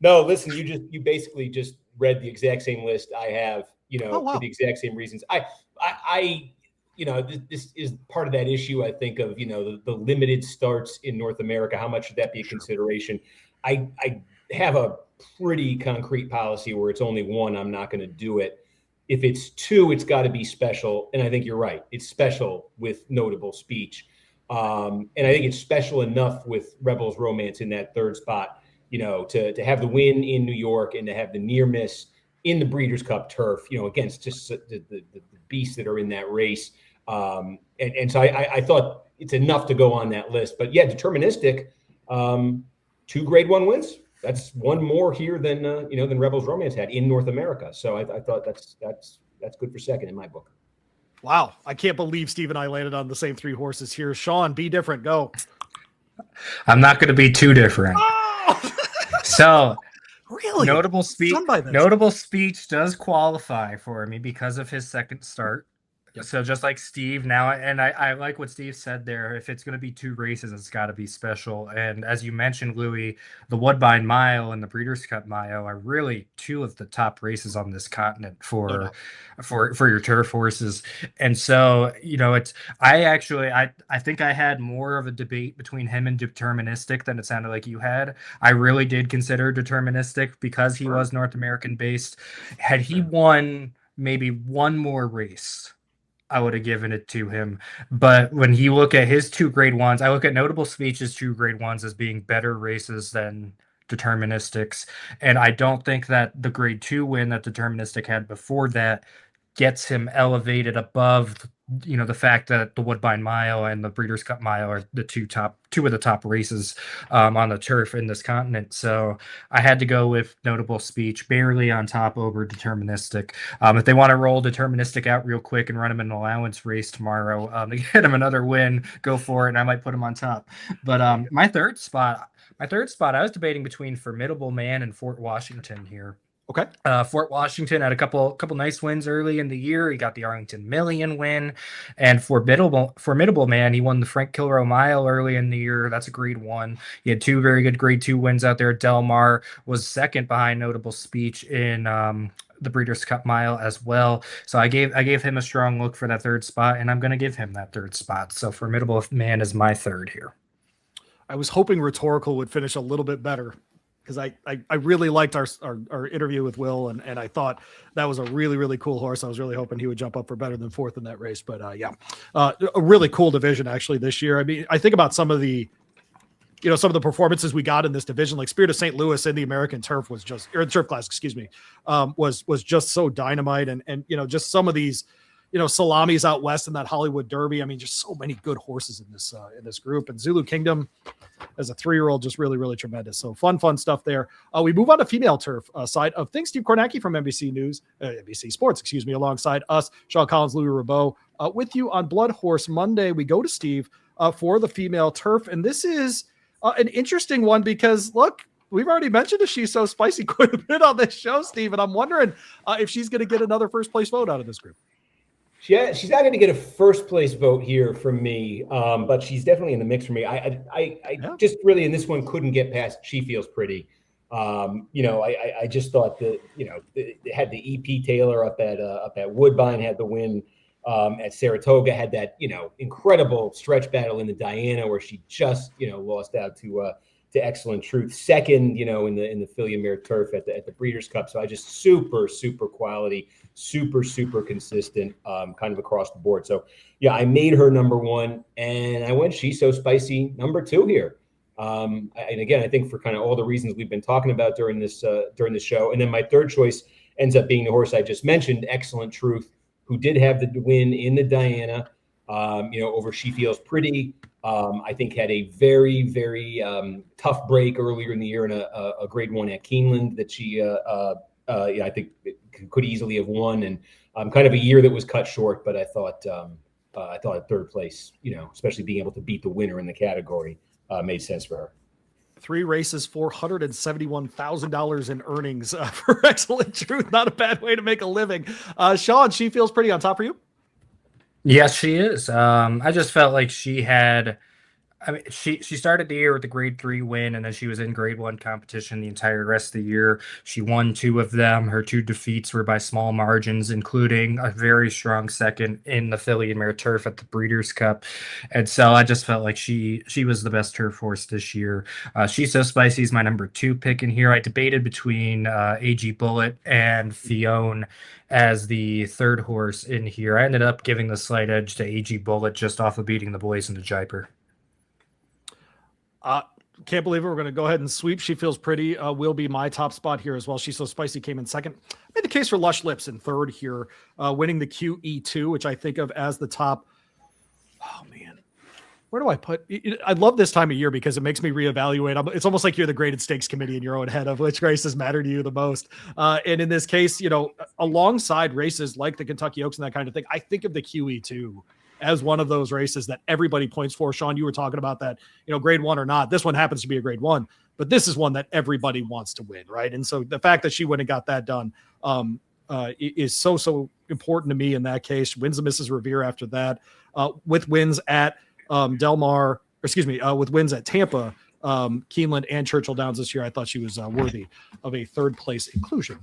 No, listen, you basically just read the exact same list I have, for the exact same reasons. This is part of that issue, I think, of, the limited starts in North America. How much should that be a consideration? I have a pretty concrete policy where it's only 1, I'm not going to do it. If it's 2, it's got to be special. And I think you're right. It's special with Notable Speech. And I think it's special enough with Rebels Romance in that 3rd spot, to have the win in New York and to have the near miss in the Breeders' Cup Turf, against just the beasts that are in that race. And so I thought it's enough to go on that list. But yeah, Deterministic, 2 Grade 1 wins. That's 1 more here than Rebels Romance had in North America. So I thought that's good for second in my book. Wow. I can't believe Steve and I landed on the same 3 horses here. Sean, be different. Go. I'm not going to be too different. Oh! So really, Notable Speech does qualify for me because of his second start. Yep. So just like Steve now, and I like what Steve said there. If it's going to be 2 races, it's got to be special. And as you mentioned, Louie, the Woodbine Mile and the Breeders' Cup Mile are really 2 of the top races on this continent for your turf horses. And so, I think I had more of a debate between him and Deterministic than it sounded like you had. I really did consider Deterministic because he was North American based. Had he won maybe 1 more race, I would have given it to him. But when you look at his 2 Grade 1s, I look at Notable Speech's 2 Grade 1s as being better races than Deterministic's. And I don't think that the Grade 2 win that Deterministic had before that gets him elevated above, the fact that the Woodbine Mile and the Breeders' Cup Mile are the 2 of the top races on the turf in this continent. So I had to go with Notable Speech, barely on top over Deterministic. If they want to roll Deterministic out real quick and run him an allowance race tomorrow to get him another win, go for it, and I might put him on top. But my 3rd spot, My third spot, I was debating between Formidable Man and Fort Washington here. Okay. Fort Washington had a couple nice wins early in the year. He got the Arlington Million win, and Formidable Man, he won the Frank Kilroe Mile early in the year. That's a grade 1. He had 2 very good grade 2 wins out there. Del Mar was second behind Notable Speech in the Breeders' Cup Mile as well. So I gave him a strong look for that third spot, and I'm going to give him that third spot. So Formidable Man is my third here. I was hoping Rhetorical would finish a little bit better, because I really liked our interview with Will, and I thought that was a really, really cool horse. I was really hoping he would jump up for better than 4th in that race. But a really cool division actually this year. I mean, I think about some of the performances we got in this division, like Spirit of St. Louis in the American Turf was just, or the Turf Class, excuse me, was just so dynamite. And just some of these, salamis out west in that Hollywood Derby. I mean, just so many good horses in this group. And Zulu Kingdom as a 3-year-old, just really, really tremendous. So fun stuff there. We move on to female turf side of things. Steve Kornacki from NBC Sports, alongside us, Sean Collins, Louie Rabaut, with you on BloodHorse Monday. We go to Steve for the female turf. And this is an interesting one because, look, we've already mentioned that She's So Spicy quite a bit on this show, Steve, and I'm wondering if she's going to get another first place vote out of this group. Yeah, she's not going to get a first place vote here from me, but she's definitely in the mix for me. I just really in this one couldn't get past She Feels Pretty. I just thought that it had the EP Taylor up at Woodbine, had the win at Saratoga, had that incredible stretch battle in the Diana where she just lost out to Excellent Truth, second in the Filly Mare Turf at the Breeders' Cup. So I just super quality, super consistent, kind of across the board. So yeah, I made her number 1, and I went She's So Spicy number 2 here. And again, I think for kind of all the reasons we've been talking about during this show. And then my third choice ends up being the horse I just mentioned, Excellent Truth, who did have the win in the Diana, over She Feels Pretty. I think had a very tough break earlier in the year in a grade 1 at Keeneland that she, I think could easily have won, and kind of a year that was cut short. But I thought a third place, especially being able to beat the winner in the category, made sense for her. 3 races, $471,000 in earnings for Excellent Truth. Not a bad way to make a living. Sean, She Feels Pretty on top for you? Yes, she is. I just felt like she had, she started the year with the grade 3 win, and then she was in grade 1 competition the entire rest of the year. She won 2 of them. Her 2 defeats were by small margins, including a very strong second in the Filly and Mare Turf at the Breeders' Cup. And so I just felt like she was the best turf horse this year. She's So Spicy is my number 2 pick in here. I debated between AG Bullet and Fione as the third horse in here. I ended up giving the slight edge to AG Bullet just off of beating the boys in the Jaipur. Can't believe it. We're going to go ahead and sweep She Feels Pretty. Will be my top spot here as well. She's So Spicy came in second. Made the case for Lush Lips in third here, winning the QE2, which I think of as the top. Oh man, where do I put? I love this time of year because it makes me reevaluate. It's almost like you're the graded stakes committee in your own head of which races matter to you the most. And in this case, alongside races like the Kentucky Oaks and that kind of thing, I think of the QE2 as one of those races that everybody points for. Sean, you were talking about that, grade 1 or not. This one happens to be a grade 1, but this is one that everybody wants to win, right? And so the fact that she went and got that done is so important to me in that case. Wins the Mrs. Revere after that, with wins at with wins at Tampa, Keeneland, and Churchill Downs this year. I thought she was worthy of a third place inclusion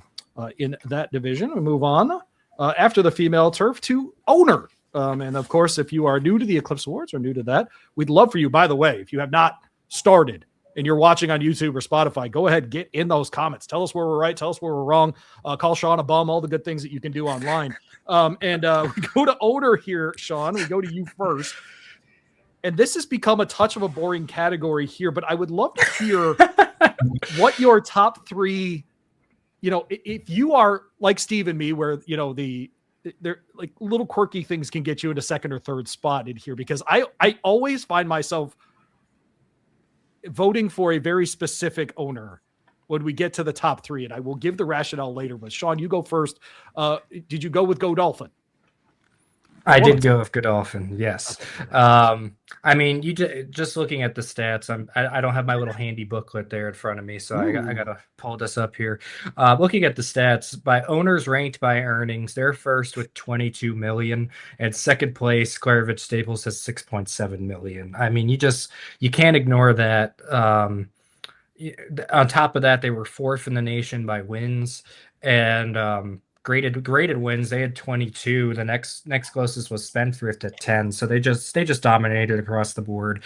in that division. We move on after the female turf to owner. And of course, if you are new to the Eclipse Awards or new to that, we'd love for you, by the way, if you have not started and you're watching on YouTube or Spotify, go ahead, get in those comments. Tell us where we're right. Tell us where we're wrong. Call Sean a bum, all the good things that you can do online. We go to owner here, Sean. We go to you first. And this has become a touch of a boring category here, but I would love to hear what your top 3, if you are like Steve and me, where, they're like little quirky things can get you into second or third spot in here, because I always find myself voting for a very specific owner when we get to the top 3, and I will give the rationale later. But Sean, you go first. Did you go with Godolphin? I did go with Godolphin, yes. I mean, just looking at the stats, I don't have my little handy booklet there in front of me, so I gotta pull this up here. Looking at the stats, by owners ranked by earnings, they're first with 22 million, and second place, Clairvich Staples has 6.7 million. I mean, you can't ignore that. On top of that, they were fourth in the nation by wins, and graded wins. They had 22. The next closest was Spendthrift at 10. So they just dominated across the board.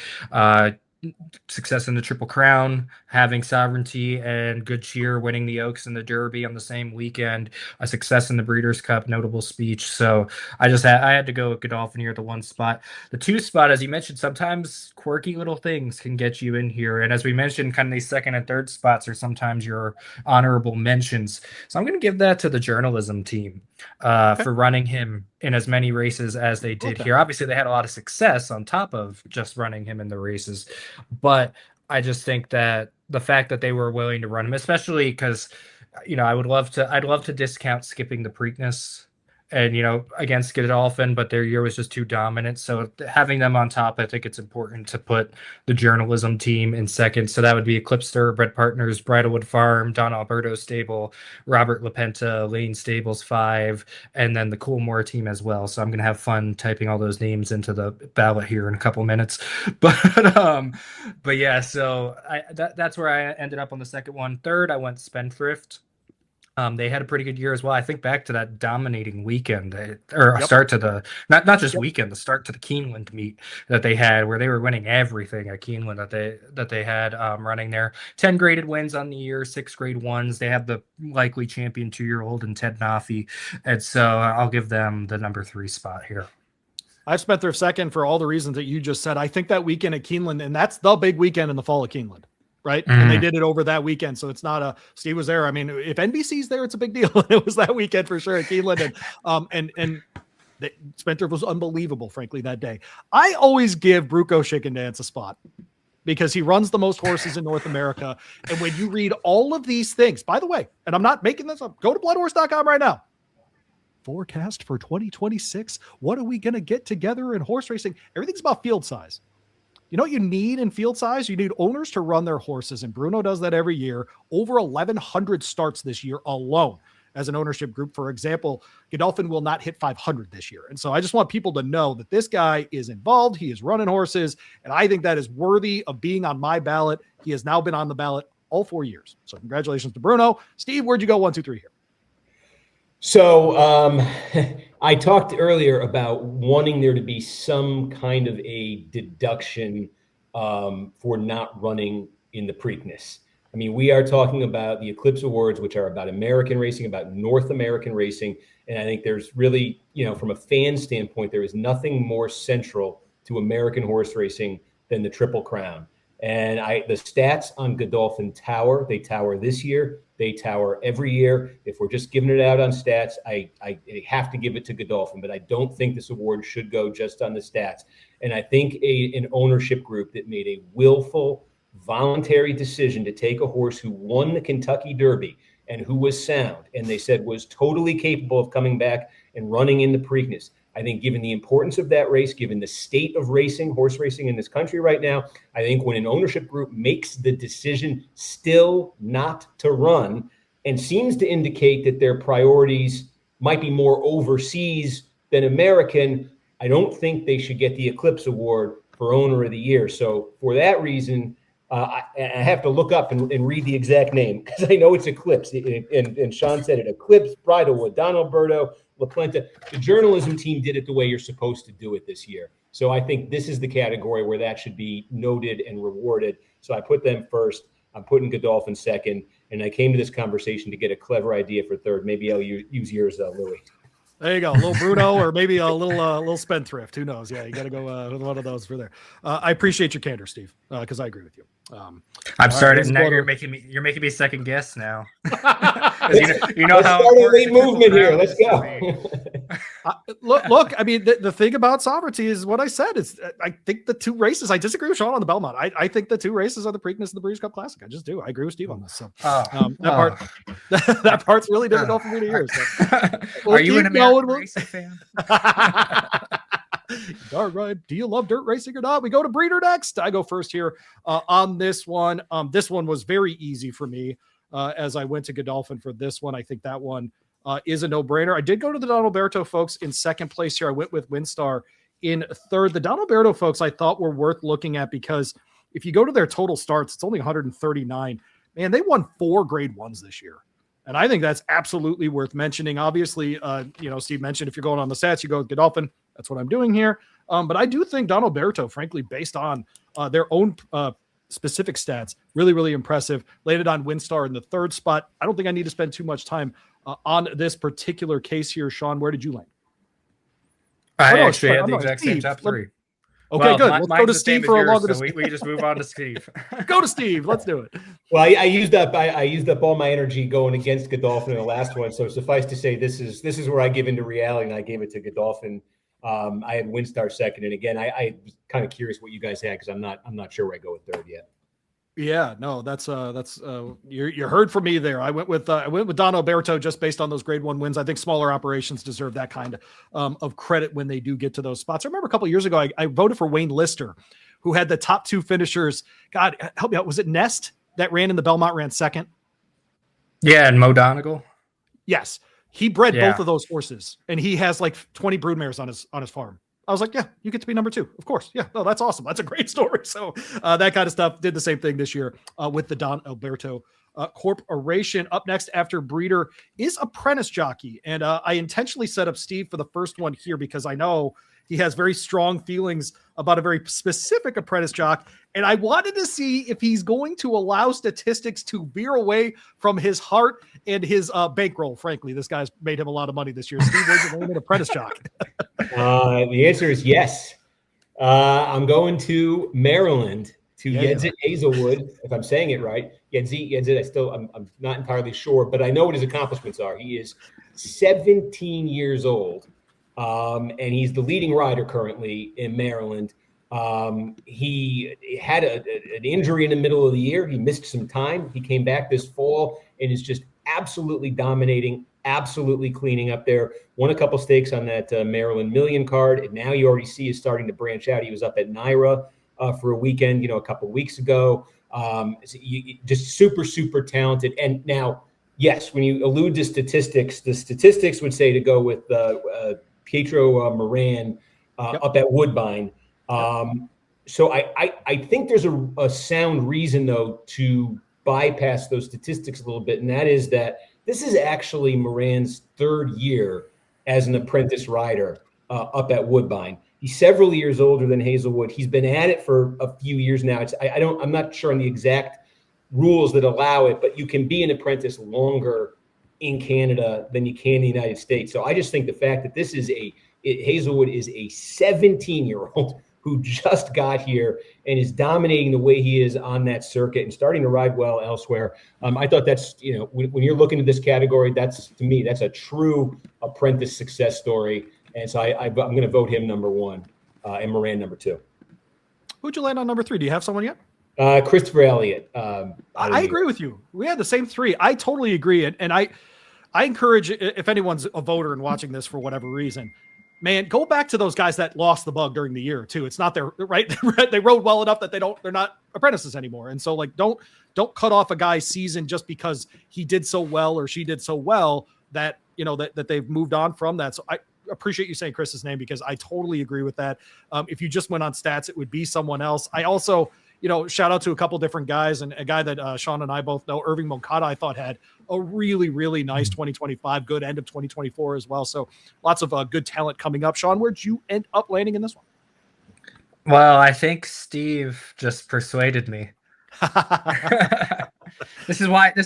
Success in the Triple Crown, having Sovereignty and Good Cheer winning the Oaks and the Derby on the same weekend, a success in the Breeders' Cup, notable speech. So I had to go with Godolphin here, the one spot. The two spot, as you mentioned, sometimes quirky little things can get you in here. And as we mentioned, kind of these second and third spots are sometimes your honorable mentions. So I'm going to give that to the journalism team for running him in as many races as they did here. Obviously, they had a lot of success on top of just running him in the races. But I just think that the fact that they were willing to run him, especially because, I'd love to discount skipping the Preakness and, against Godolphin, but their year was just too dominant. So having them on top, I think it's important to put the journalism team in second. So that would be Eclipse Thoroughbred Partners, Bridlewood Farm, Don Alberto Stable, Robert LaPenta, Lane Stables 5, and then the Coolmore team as well. So I'm going to have fun typing all those names into the ballot here in a couple minutes. But yeah, so that's where I ended up on the second one. Third, I went Spendthrift. They had a pretty good year as well. I think back to that dominating weekend, start to the not just weekend, the start to the Keeneland meet that they had, where they were winning everything at Keeneland that they had running there. 10 graded wins on the year, 6 grade ones. They have the likely champion 2-year-old and Ted Nafi, and so I'll give them the number 3 spot here. I've Spendthrift second for all the reasons that you just said. I think that weekend at Keeneland, and that's the big weekend in the fall of Keeneland. Right. And they did it over that weekend. So it's not Steve was there. I mean, if NBC's there, it's a big deal. It was that weekend for sure at Keeneland. And Spendthrift was unbelievable, frankly, that day. I always give Bruco Chicken Dance a spot because he runs the most horses in North America. And when you read all of these things, by the way, and I'm not making this up, go to bloodhorse.com right now. Forecast for 2026. What are we going to get together in horse racing? Everything's about field size. You know what you need in field size? You need owners to run their horses, and Bruno does that every year. Over 1,100 starts this year alone as an ownership group. For example, Godolphin will not hit 500 this year. And so I just want people to know that this guy is involved. He is running horses, and I think that is worthy of being on my ballot. He has now been on the ballot all 4 years. So congratulations to Bruno. Steve, where'd you go 1, 2, 3 here? So I talked earlier about wanting there to be some kind of a deduction for not running in the Preakness. I mean, we are talking about the Eclipse Awards, which are about American racing, about North American racing. And I think there's really, from a fan standpoint, there is nothing more central to American horse racing than the Triple Crown. And the stats on Godolphin tower. They tower this year. They tower every year. If we're just giving it out on stats, I have to give it to Godolphin, but I don't think this award should go just on the stats. And I think an ownership group that made a willful, voluntary decision to take a horse who won the Kentucky Derby and who was sound, and they said was totally capable of coming back and running in the Preakness. I think given the importance of that race, given the state of racing, horse racing in this country right now, I think when an ownership group makes the decision still not to run and seems to indicate that their priorities might be more overseas than American, I don't think they should get the Eclipse Award for Owner of the Year. So for that reason, I have to look up and read the exact name because I know it's Eclipse. And Sean said it, Eclipse, Bridlewood, Don Alberto, LaPlenta. The journalism team did it the way you're supposed to do it this year. So I think this is the category where that should be noted and rewarded. So I put them first. I'm putting Godolphin second. And I came to this conversation to get a clever idea for third. Maybe I'll use yours, Louie. There you go. A little Bruno or maybe a little Spendthrift. Who knows? Yeah, you got to go with one of those for there. I appreciate your candor, Steve, because I agree with you. I'm starting now. You're making me second guess now. you know Let's how start a late movement here. Let's go. Look. I mean, the thing about sovereignty is what I said. I think the 2 races. I disagree with Sean on the Belmont. I think the 2 races are the Preakness and the Breeders' Cup Classic. I just do. I agree with Steve on this. So that part's really difficult for me to hear. So. Are you an American racing fan? Darn right. Do you love dirt racing or not? We go to breeder next. I go first here on this one. This one was very easy for me as I went to Godolphin for this one. I think that one is a no-brainer. I did go to the Don Alberto folks in second place here. I went with Windstar in third. The Don Alberto folks I thought were worth looking at because if you go to their total starts, it's only 139. Man, they won 4 grade ones this year. And I think that's absolutely worth mentioning. Obviously, Steve mentioned if you're going on the stats, you go with Godolphin. That's what I'm doing here. But I do think Don Alberto, frankly, based on their own specific stats, really, really impressive. Landed on Windstar in the third spot. I don't think I need to spend too much time on this particular case here. Sean, where did you land? I actually had the exact same top 3. Okay, good. Let's go to Steve for a longer. So we just move on to Steve. Go to Steve. Let's do it. Well, I used up all my energy going against Godolphin in the last one. So suffice to say, this is where I give into reality, and I gave it to Godolphin. I had Windstar second, and again, I was kind of curious what you guys had because I'm not sure where I go with third yet. Yeah, no, that's you heard from me there. I went with Don Alberto just based on those grade 1 wins. I think smaller operations deserve that kind of credit when they do get to those spots. I remember a couple of years ago, I voted for Wayne Lister, who had the top 2 finishers. God, help me out. Was it Nest that ran in the Belmont, ran second? Yeah, and Mo Donegal. Yes, he bred both of those horses, and he has like 20 broodmares on his farm. I was like, yeah, you get to be number 2. Of course. Yeah. No, that's awesome. That's a great story. So that kind of stuff. Did the same thing this year with the Don Alberto Corporation. Up next after breeder is Apprentice Jockey. And I intentionally set up Steve for the first one here because I know he has very strong feelings about a very specific apprentice jock. And I wanted to see if he's going to allow statistics to veer away from his heart and his bankroll. Frankly, this guy's made him a lot of money this year. Steve, where's your name, an apprentice jock? The answer is yes. I'm going to Maryland to Yedzit Hazelwood, if I'm saying it right. Yedzit, I'm not entirely sure, but I know what his accomplishments are. He is 17 years old, and he's the leading rider currently in Maryland. He had an injury in the middle of the year. He missed some time. He came back this fall and is just absolutely dominating, absolutely cleaning up there. Won a couple stakes on that Maryland Million card, and now you already see he's starting to branch out. He was up at Naira for a weekend, a couple of weeks ago. Just super, super talented. And now, yes, when you allude to statistics, the statistics would say to go with Pietro Moran up at Woodbine. So I think there's a sound reason, though, to bypass those statistics a little bit, and that is that this is actually Moran's 3rd year as an apprentice rider up at Woodbine. He's several years older than Hazelwood. He's been at it for a few years now. I'm not sure on the exact rules that allow it, but you can be an apprentice longer in Canada than you can in the United States. So I just think the fact that Hazelwood is a 17-year-old who just got here and is dominating the way he is on that circuit and starting to ride well elsewhere. I thought that's, when you're looking at this category, that's a true apprentice success story. And so I'm going to vote him number 1 and Moran number 2. Who'd you land on number 3? Do you have someone yet? Christopher Elliott. I agree with you. We had the same 3. I totally agree. And I encourage, if anyone's a voter and watching this for whatever reason, man, go back to those guys that lost the bug during the year too. It's not their right. They rode well enough that they're not apprentices anymore. And so don't cut off a guy's season just because he did so well or she did so well that, that they've moved on from that. So I appreciate you saying Chris's name because I totally agree with that. If you just went on stats, it would be someone else. I also, shout out to a couple different guys, and a guy that Sean and I both know, Irving Moncada, I thought had a really, really nice 2025, good end of 2024 as well. So lots of good talent coming up. Sean, where'd you end up landing in this one? Well, I think Steve just persuaded me. This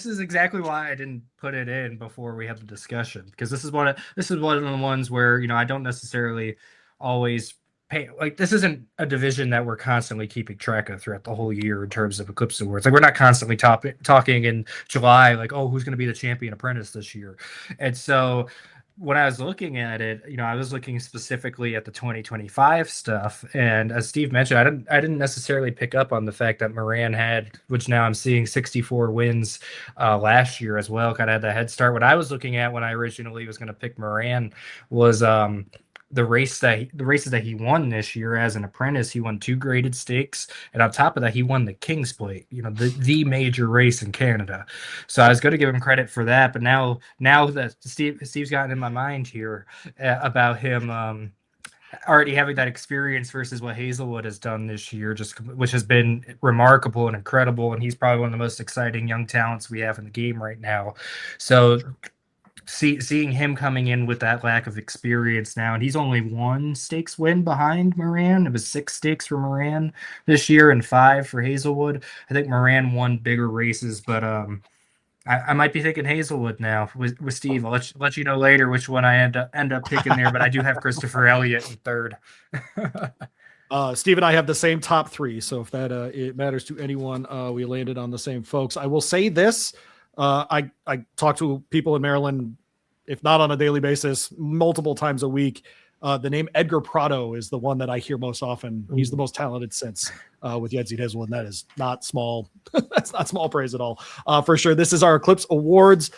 is exactly why I didn't put it in before we had the discussion, because this is one of the ones where, I don't necessarily always pay, this isn't a division that we're constantly keeping track of throughout the whole year in terms of Eclipse Awards. We're not constantly talking in July, who's going to be the champion apprentice this year. And so when I was looking at it, I was looking specifically at the 2025 stuff. And as Steve mentioned, I didn't necessarily pick up on the fact that Moran had, which now I'm seeing 64 wins last year as well, kind of had the head start. What I was looking at when I originally was going to pick Moran was the races that he won this year as an apprentice, he won 2 graded stakes, and on top of that, he won the King's Plate, the major race in Canada. So I was going to give him credit for that, but now that Steve's gotten in my mind here about him already having that experience versus what Hazelwood has done this year, which has been remarkable and incredible, and he's probably one of the most exciting young talents we have in the game right now. So seeing him coming in with that lack of experience now, and he's only 1 stakes win behind Moran. It was 6 stakes for Moran this year and 5 for Hazelwood. I think Moran won bigger races, but I might be thinking Hazelwood now with Steve. I'll let you know later which one I end up picking there, but I do have Christopher Elliott in third. Steve and I have the same top 3, so if that it matters to anyone, we landed on the same folks. I will say this: I talk to people in Maryland, if not on a daily basis, multiple times a week. The name Edgar Prado is the one that I hear most often. He's the most talented since with Yedzid Hazelwood, and that is not small. That's not small praise at all, for sure. This is our Eclipse Awards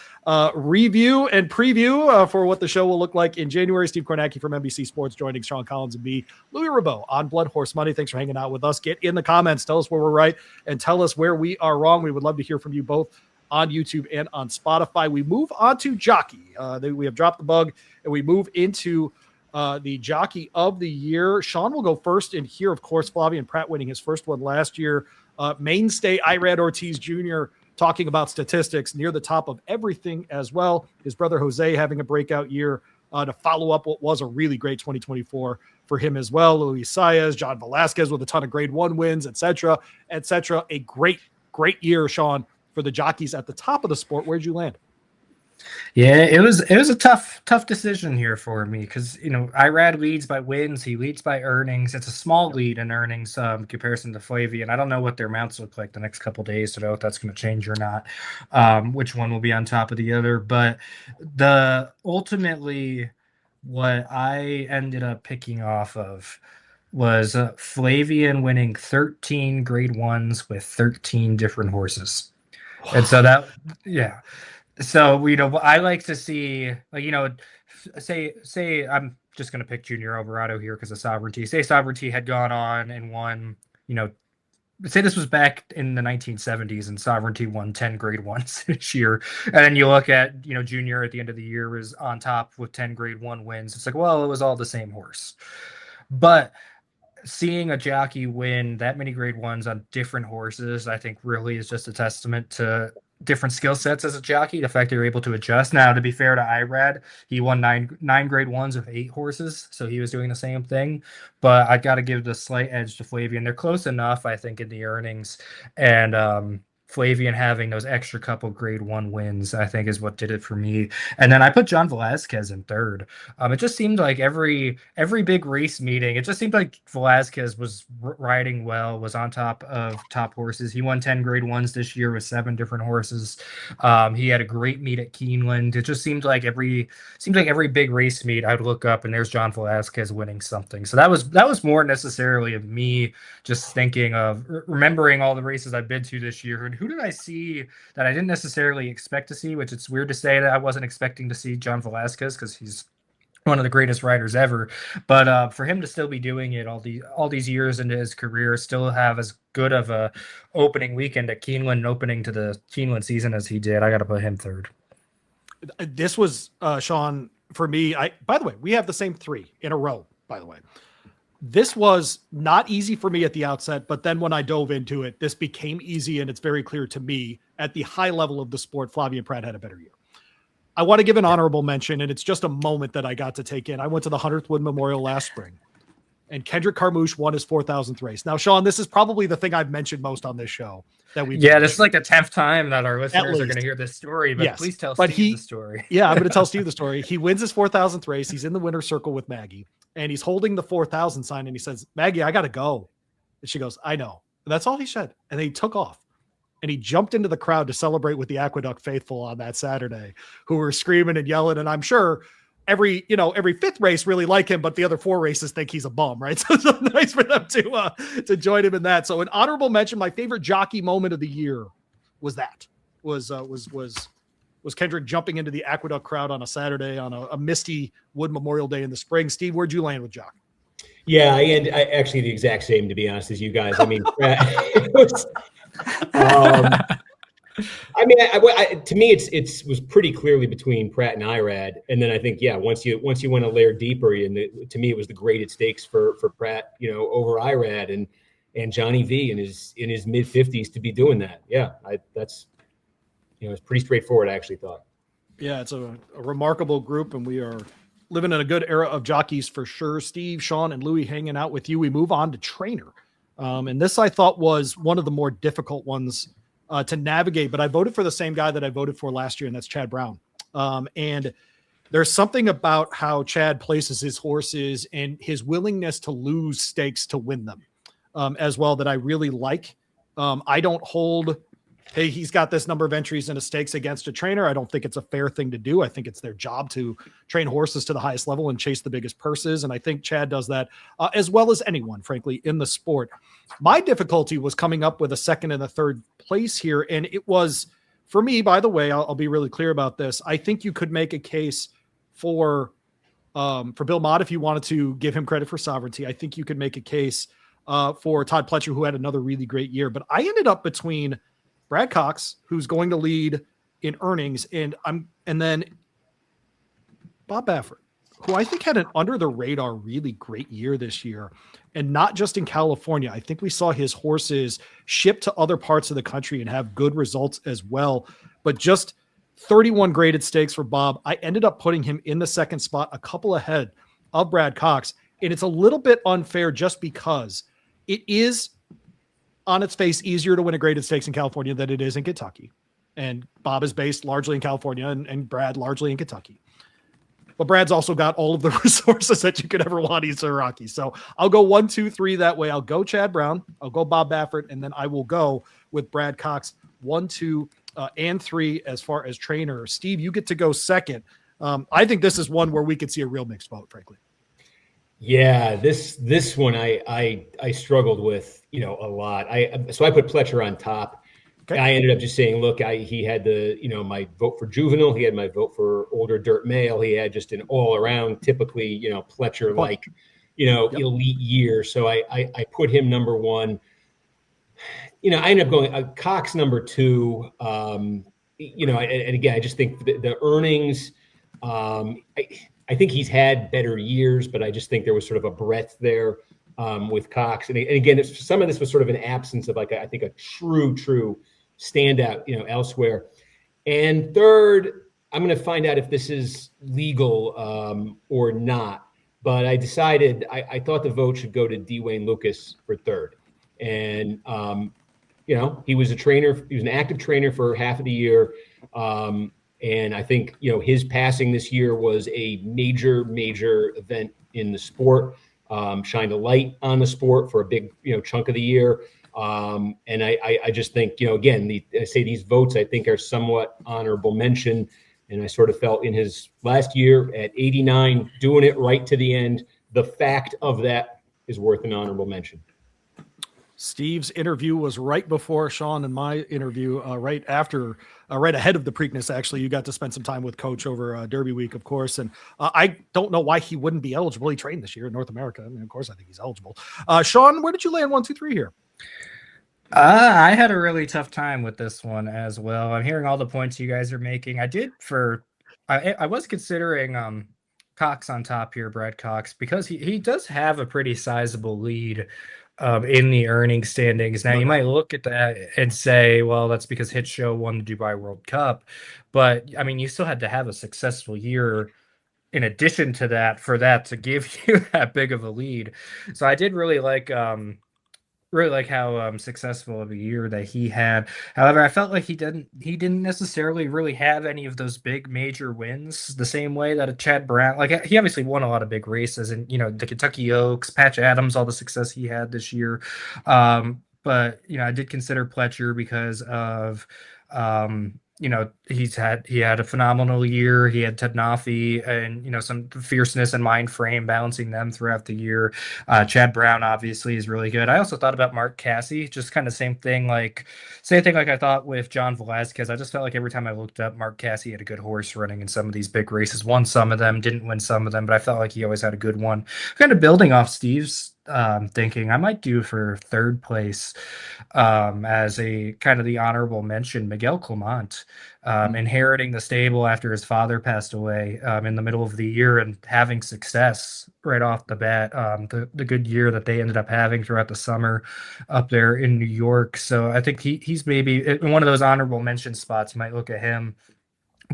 review and preview for what the show will look like in January. Steve Kornacki from NBC Sports joining Sean Collins and me, Louie Rabaut, on BloodHorse Monday. Thanks for hanging out with us. Get in the comments. Tell us where we're right and tell us where we are wrong. We would love to hear from you both on YouTube and on Spotify. We move on to Jockey. We have dropped the bug, and we move into the Jockey of the Year. Sean will go first in here, of course. Flavien Prat winning his first one last year. Mainstay Irad Ortiz Jr. talking about statistics near the top of everything as well. His brother Jose having a breakout year to follow up what was a really great 2024 for him as well. Luis Saez, John Velasquez with a ton of grade 1 wins, etc., etc. A great year, Sean, for the jockeys at the top of the sport. Where'd you land? Yeah, it was a tough decision here for me because Irad leads by wins, he leads by earnings. It's a small lead in earnings in comparison to Flavien. I don't know what their amounts look like the next couple of days to know if that's going to change or not. Which one will be on top of the other, but ultimately what I ended up picking off of was Flavien winning 13 grade 1s with 13 different horses. And so So, I like to see, say I'm just going to pick Junior Alvarado here because of Sovereignty. Say Sovereignty had gone on and won, say this was back in the 1970s and Sovereignty won 10 grade 1s this year. And then you look at, Junior at the end of the year was on top with 10 grade 1 wins. It's like, well, it was all the same horse. But seeing a jockey win that many grade 1s on different horses, I think really is just a testament to different skill sets as a jockey, the fact that you're able to adjust. Now, to be fair to Irad, he won nine grade 1s with 8 horses, so he was doing the same thing. But I got to give the slight edge to Flavien. They're close enough, I think, in the earnings. And Flavien having those extra couple grade 1 wins, I think, is what did it for me. And then I put John Velasquez in third. It just seemed like every big race meeting, it just seemed like Velasquez was riding well, was on top of top horses. He won 10 grade 1s this year with 7 different horses. He had a great meet at Keeneland. It just seemed like every big race meet I would look up and there's John Velasquez winning something. So that was more necessarily of me just thinking of remembering all the races I've been to this year. And who did I see that I didn't necessarily expect to see, which it's weird to say that I wasn't expecting to see John Velasquez because he's one of the greatest riders ever. But for him to still be doing it all these years into his career, still have as good of a opening weekend at Keeneland, opening to the Keeneland season as he did, I got to put him third. This was, Sean, for me, by the way, we have the same 3 in a row, by the way. This was not easy for me at the outset, but then when I dove into it, this became easy, and it's very clear to me at the high level of the sport, Flavien Prat had a better year. I want to give an honorable mention, and it's just a moment that I got to take in. I went to the 100th Wood Memorial last spring, and Kendrick Carmouche won his 4,000th race. Now, Sean, this is probably the thing I've mentioned most on this show. This is like the 10th time that our listeners are going to hear this story, but yes. Please tell Steve the story. Yeah, I'm going to tell Steve the story. He wins his 4,000th race. He's in the winner's circle with Maggie, and he's holding the 4,000 sign, and he says, "Maggie, I got to go." And she goes, "I know." And that's all he said. And then he took off, and he jumped into the crowd to celebrate with the Aqueduct faithful on that Saturday, who were screaming and yelling. And I'm sure every 5th race really like him, but the other 4 races think he's a bum, right? So it's nice for them to join him in that. So an honorable mention, my favorite jockey moment of the year was was Kendrick jumping into the Aqueduct crowd on a Saturday on a misty Wood Memorial Day in the spring. Steve, where'd you land with Jock? Yeah, I actually the exact same, to be honest, as you guys. I mean, it was, I mean, to me, it was pretty clearly between Pratt and Irad, and then I think, yeah, once you went a layer deeper, to me, it was the graded stakes for Pratt, over Irad and Johnny V in his mid 50s to be doing that. Yeah, that's it's pretty straightforward, I actually thought. Yeah, it's a remarkable group, and we are living in a good era of jockeys for sure. Steve, Sean, and Louie hanging out with you. We move on to trainer, and this I thought was one of the more difficult ones to navigate, but I voted for the same guy that I voted for last year, and that's Chad Brown. And there's something about how Chad places his horses and his willingness to lose stakes to win them as well that I really like. I don't hold, hey, he's got this number of entries in a stakes against a trainer. I don't think it's a fair thing to do. I think it's their job to train horses to the highest level and chase the biggest purses. And I think Chad does that as well as anyone, frankly, in the sport. My difficulty was coming up with a second and a third place here. And it was, for me, by the way, I'll be really clear about this. I think you could make a case for Bill Mott if you wanted to give him credit for sovereignty. I think you could make a case for Todd Pletcher, who had another really great year. But I ended up between Brad Cox, who's going to lead in earnings, and then Bob Baffert, who I think had an under the radar really great year this year, and not just in California. I think we saw his horses shipped to other parts of the country and have good results as well. But just 31 graded stakes for Bob. I ended up putting him in the second spot, a couple ahead of Brad Cox. And it's a little bit unfair just because it is on its face easier to win a graded stakes in California than it is in Kentucky. And Bob is based largely in California and Brad largely in Kentucky. But Brad's also got all of the resources that you could ever want. He's a Rocky. So I'll go 1, 2, 3 that way. I'll go Chad Brown. I'll go Bob Baffert. And then I will go with Brad Cox 1, 2, and 3 as far as trainer. Steve, you get to go second. I think this is one where we could see a real mixed vote, frankly. Yeah, this one I struggled with, a lot. So I put Pletcher on top. Okay. I ended up just saying, look, he had my vote for juvenile. He had my vote for older dirt male. He had just an all around, typically, Pletcher like, elite year. So I put him number 1. I ended up going Cox number 2. And again, I just think the earnings. I think he's had better years, but I just think there was sort of a breadth there with Cox. And again, some of this was sort of an absence of I think a true standout, elsewhere. And third, I'm going to find out if this is legal or not. But I decided I thought the vote should go to D. Wayne Lucas for third. And, he was a trainer. He was an active trainer for half of the year. And I think, his passing this year was a major event in the sport, shined a light on the sport for a big, chunk of the year. And I just think, again, I say these votes, I think, are somewhat honorable mention. And I sort of felt in his last year at 89, doing it right to the end, the fact of that is worth an honorable mention. Steve's interview was right before Sean and my interview, right ahead of the Preakness. Actually, you got to spend some time with Coach over Derby week, of course. And I don't know why he wouldn't be eligible. He trained this year in North America. I mean, of course, I think he's eligible. Sean, where did you land 1, 2, 3 here? I had a really tough time with this one as well. I'm hearing all the points you guys are making. I was considering Cox on top here, Brad Cox, because he does have a pretty sizable lead in the earnings standings. Now, you might look at that and say, well, that's because Hit Show won the Dubai World Cup. But, I mean, you still had to have a successful year in addition to that for that to give you that big of a lead. So I did really like how successful of a year that he had. However, I felt like he didn't necessarily really have any of those big major wins the same way that a Chad Brown, he obviously won a lot of big races, and the Kentucky Oaks, Patch Adams, all the success he had this year. But I did consider Pletcher because of he had a phenomenal year. He had Tednafi and some fierceness and mind frame balancing them throughout the year. Chad Brown obviously is really good. I also thought about Mark Cassie, just kind of same thing like I thought with John Velazquez. I just felt like every time I looked up, Mark Cassie had a good horse running in some of these big races. Won some of them, didn't win some of them, but I felt like he always had a good one. Kind of building off Steve's thinking, I might do for third place as a kind of the honorable mention, Miguel Clement, inheriting the stable after his father passed away in the middle of the year and having success right off the bat. The good year that they ended up having throughout the summer up there in New York. So I think he's maybe in one of those honorable mention spots. You might look at him,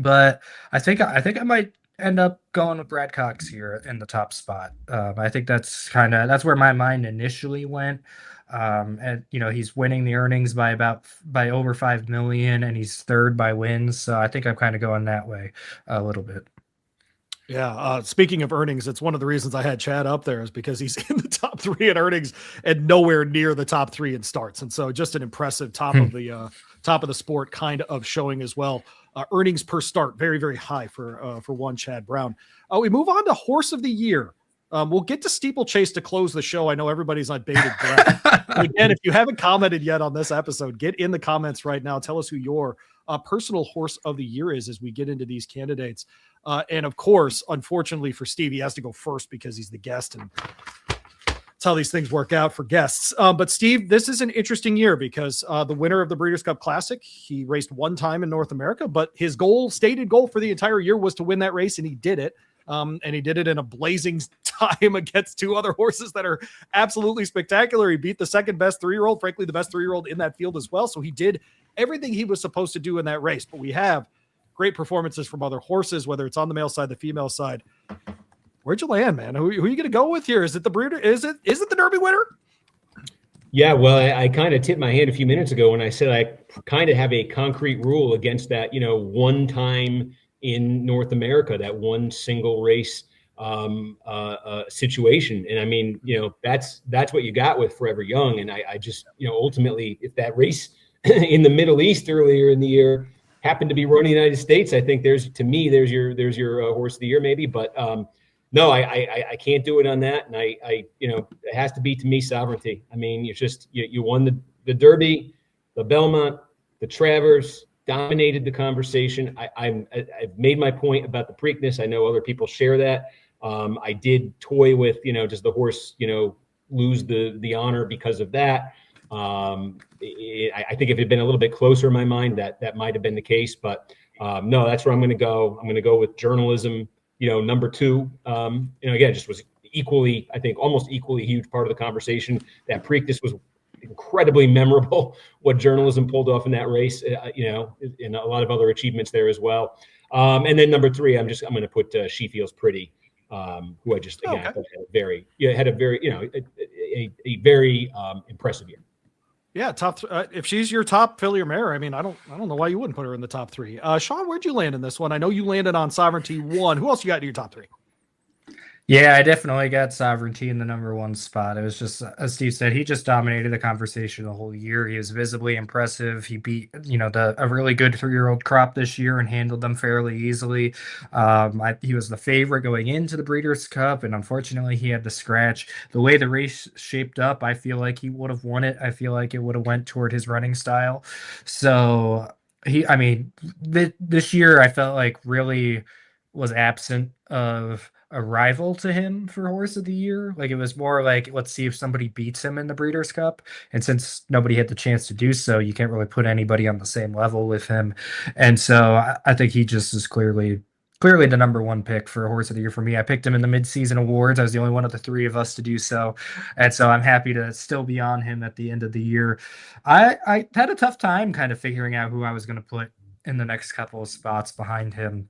but I think I might end up going with Brad Cox here in the top spot. I think that's that's where my mind initially went. And he's winning the earnings by over 5 million, and he's third by wins. So I think I'm kind of going that way a little bit. Yeah. Speaking of earnings, it's one of the reasons I had Chad up there is because he's in the top 3 in earnings and nowhere near the top 3 in starts. And so just an impressive top of the sport kind of showing as well. Earnings per start, very, very high for one Chad Brown. We move on to horse of the year. We'll get to Steeplechase to close the show. I know everybody's on bated breath. Again, if you haven't commented yet on this episode, get in the comments right now. Tell us who your personal horse of the year is as we get into these candidates. And of course, unfortunately for Steve, he has to go first because he's the guest, and that's how these things work out for guests. But Steve, this is an interesting year because the winner of the Breeders' Cup Classic, he raced one time in North America, but his stated goal for the entire year was to win that race, and he did it. And he did it in a blazing time against 2 other horses that are absolutely spectacular. He beat the second best 3-year-old, frankly, the best 3-year-old in that field as well. So he did everything he was supposed to do in that race. But we have great performances from other horses, whether it's on the male side, the female side. Where'd you land, man? Who are you going to go with here? Is it the breeder? Is it the Derby winner? Yeah, well, I kind of tipped my hand a few minutes ago when I said I kind of have a concrete rule against that, one time in North America, that one single race situation. And I mean, that's what you got with Forever Young. And I just, ultimately, if that race in the Middle East earlier in the year happened to be run in the United States, I think there's your horse of the year maybe. But no, I can't do it on that. And it has to be, to me, sovereignty. I mean, you won the Derby, the Belmont, the Travers, dominated the conversation. I've made my point about the Preakness. I know other people share that. I did toy with, does the horse, lose the honor because of that? I think if it had been a little bit closer in my mind, that might have been the case. But no, that's where I'm going to go. I'm going to go with journalism, number 2. Again, just was equally, I think, almost equally huge part of the conversation. That Preakness was incredibly memorable, what journalism pulled off in that race, and a lot of other achievements there as well. And then number 3, I'm going to put She Feels Pretty, who I just, again, thought had a very impressive year. Yeah, if she's your top filly or mare, I mean, I don't know why you wouldn't put her in the top 3. Sean, where'd you land in this one? I know you landed on Sovereignty 1. Who else you got in your top 3? Yeah, I definitely got Sovereignty in the number 1 spot. It was just, as Steve said, he just dominated the conversation the whole year. He was visibly impressive. He beat, a really good 3-year-old crop this year and handled them fairly easily. He was the favorite going into the Breeders' Cup, and unfortunately, he had the scratch. The way the race shaped up, I feel like he would have won it. I feel like it would have went toward his running style. So this year I felt like really was absent of a rival to him for horse of the year. Like, it was more like, let's see if somebody beats him in the Breeders' Cup. And since nobody had the chance to do so, you can't really put anybody on the same level with him. And so I think he just is clearly the number 1 pick for horse of the year for me. I picked him in the mid-season awards. I was the only one of the 3 of us to do so. And so I'm happy to still be on him at the end of the year. I had a tough time kind of figuring out who I was going to put in the next couple of spots behind him.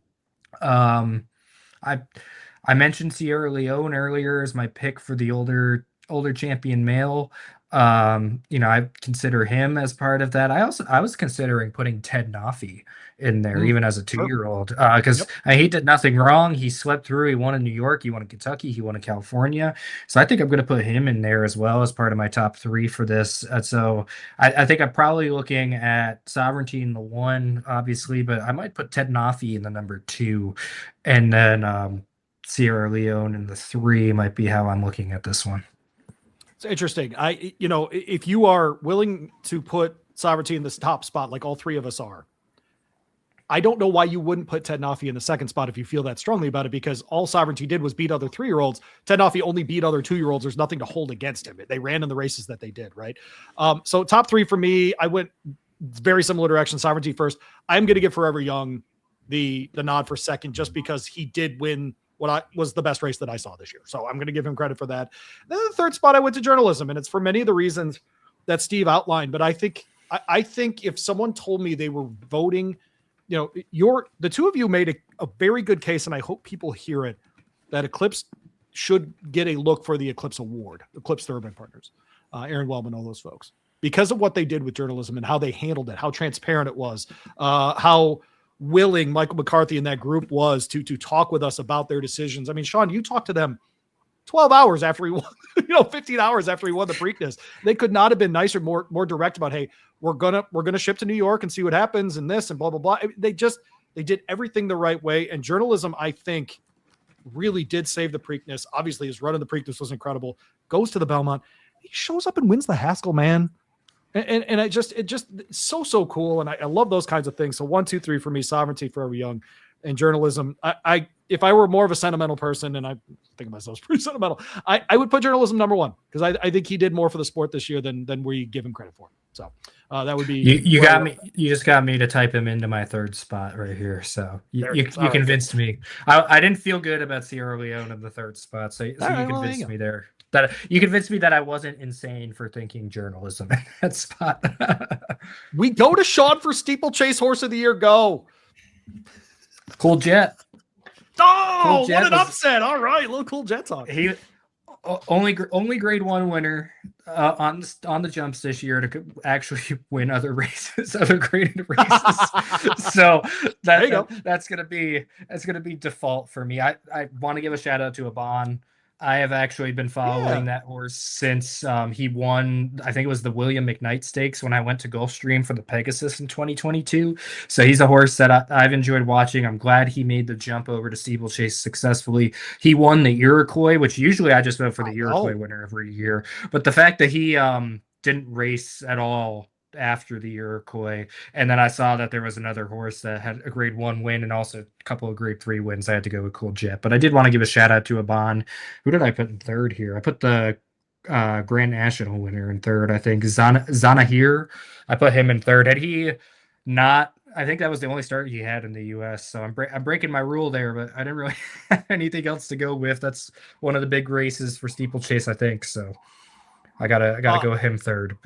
I mentioned Sierra Leone earlier as my pick for the older champion male. I consider him as part of that. I was considering putting Ted Nafi in there, even as a 2-year-old, because he did nothing wrong. He slept through. He won in New York. He won in Kentucky. He won in California. So I think I'm going to put him in there as well as part of my top 3 for this. So I think I'm probably looking at Sovereignty in the 1, obviously, but I might put Ted Nafi in the number 2, and then Sierra Leone in the 3 might be how I'm looking at this one. It's interesting. If you are willing to put Sovereignty in this top spot, like all 3 of us are, I don't know why you wouldn't put Ted Nafi in the 2nd spot if you feel that strongly about it, because all Sovereignty did was beat other 3-year-olds. Ted Nafi only beat other 2-year-olds. There's nothing to hold against him. They ran in the races that they did, right? So top 3 for me, I went very similar direction. Sovereignty first. I'm going to give Forever Young the nod for 2nd, just because he did win what was the best race that I saw this year. So I'm going to give him credit for that. Then the 3rd spot, I went to Journalism, and it's for many of the reasons that Steve outlined. But I think if someone told me they were voting, the 2 of you made a very good case, and I hope people hear it, that Eclipse should get a look for the Eclipse Award, Eclipse Thoroughbred Partners, Aaron Wellman, all those folks, because of what they did with Journalism and how they handled it, how transparent it was, how willing Michael McCarthy and that group was to talk with us about their decisions. I mean, Sean, you talked to them 12 hours after he won, 15 hours after he won the Preakness. They could not have been nicer, more direct about, hey, we're gonna ship to New York and see what happens and this and blah blah blah. They did everything the right way. And Journalism, I think, really did save the Preakness. Obviously, his run in the Preakness was incredible. Goes to the Belmont, he shows up and wins the Haskell, man. And it just so cool. And I love those kinds of things. So 1, 2, 3 for me, Sovereignty, Forever Young, and Journalism. If I were more of a sentimental person, and I think of myself as pretty sentimental, I would put Journalism number 1, because I think he did more for the sport this year than we give him credit for. So that would be you got me. You just got me to type him into my 3rd spot right here. So you convinced me. I didn't feel good about Sierra Leone in the 3rd spot. So you convinced me there. That you convinced me that I wasn't insane for thinking Journalism in that spot. We go to Sean for Steeplechase Horse of the Year. Go. Cool Jet. Oh, cool Jet, what an upset. All right, little Cool Jet talk. He only grade 1 winner on the jumps this year to actually win other races, other graded races. So that's gonna be default for me. I want to give a shout out to Aban. I have actually been following that horse since he won, I think it was the William McKnight Stakes when I went to Gulfstream for the Pegasus in 2022. So he's a horse that I've enjoyed watching. I'm glad he made the jump over to Steeplechase successfully. He won the Iroquois, which usually I just vote for the Iroquois winner every year. But the fact that he didn't race at all after the Iroquois, and then I saw that there was another horse that had a grade 1 win and also a couple of grade 3 wins. I had to go with Cool Jet, but I did want to give a shout out to Aban. Who did I put in 3rd here? I put the Grand National winner in 3rd. I think Zanahir. I put him in 3rd. Had he not, I think that was the only start he had in the U.S. So I'm breaking my rule there, but I didn't really have anything else to go with. That's one of the big races for Steeplechase, I think. So I gotta go with him 3rd.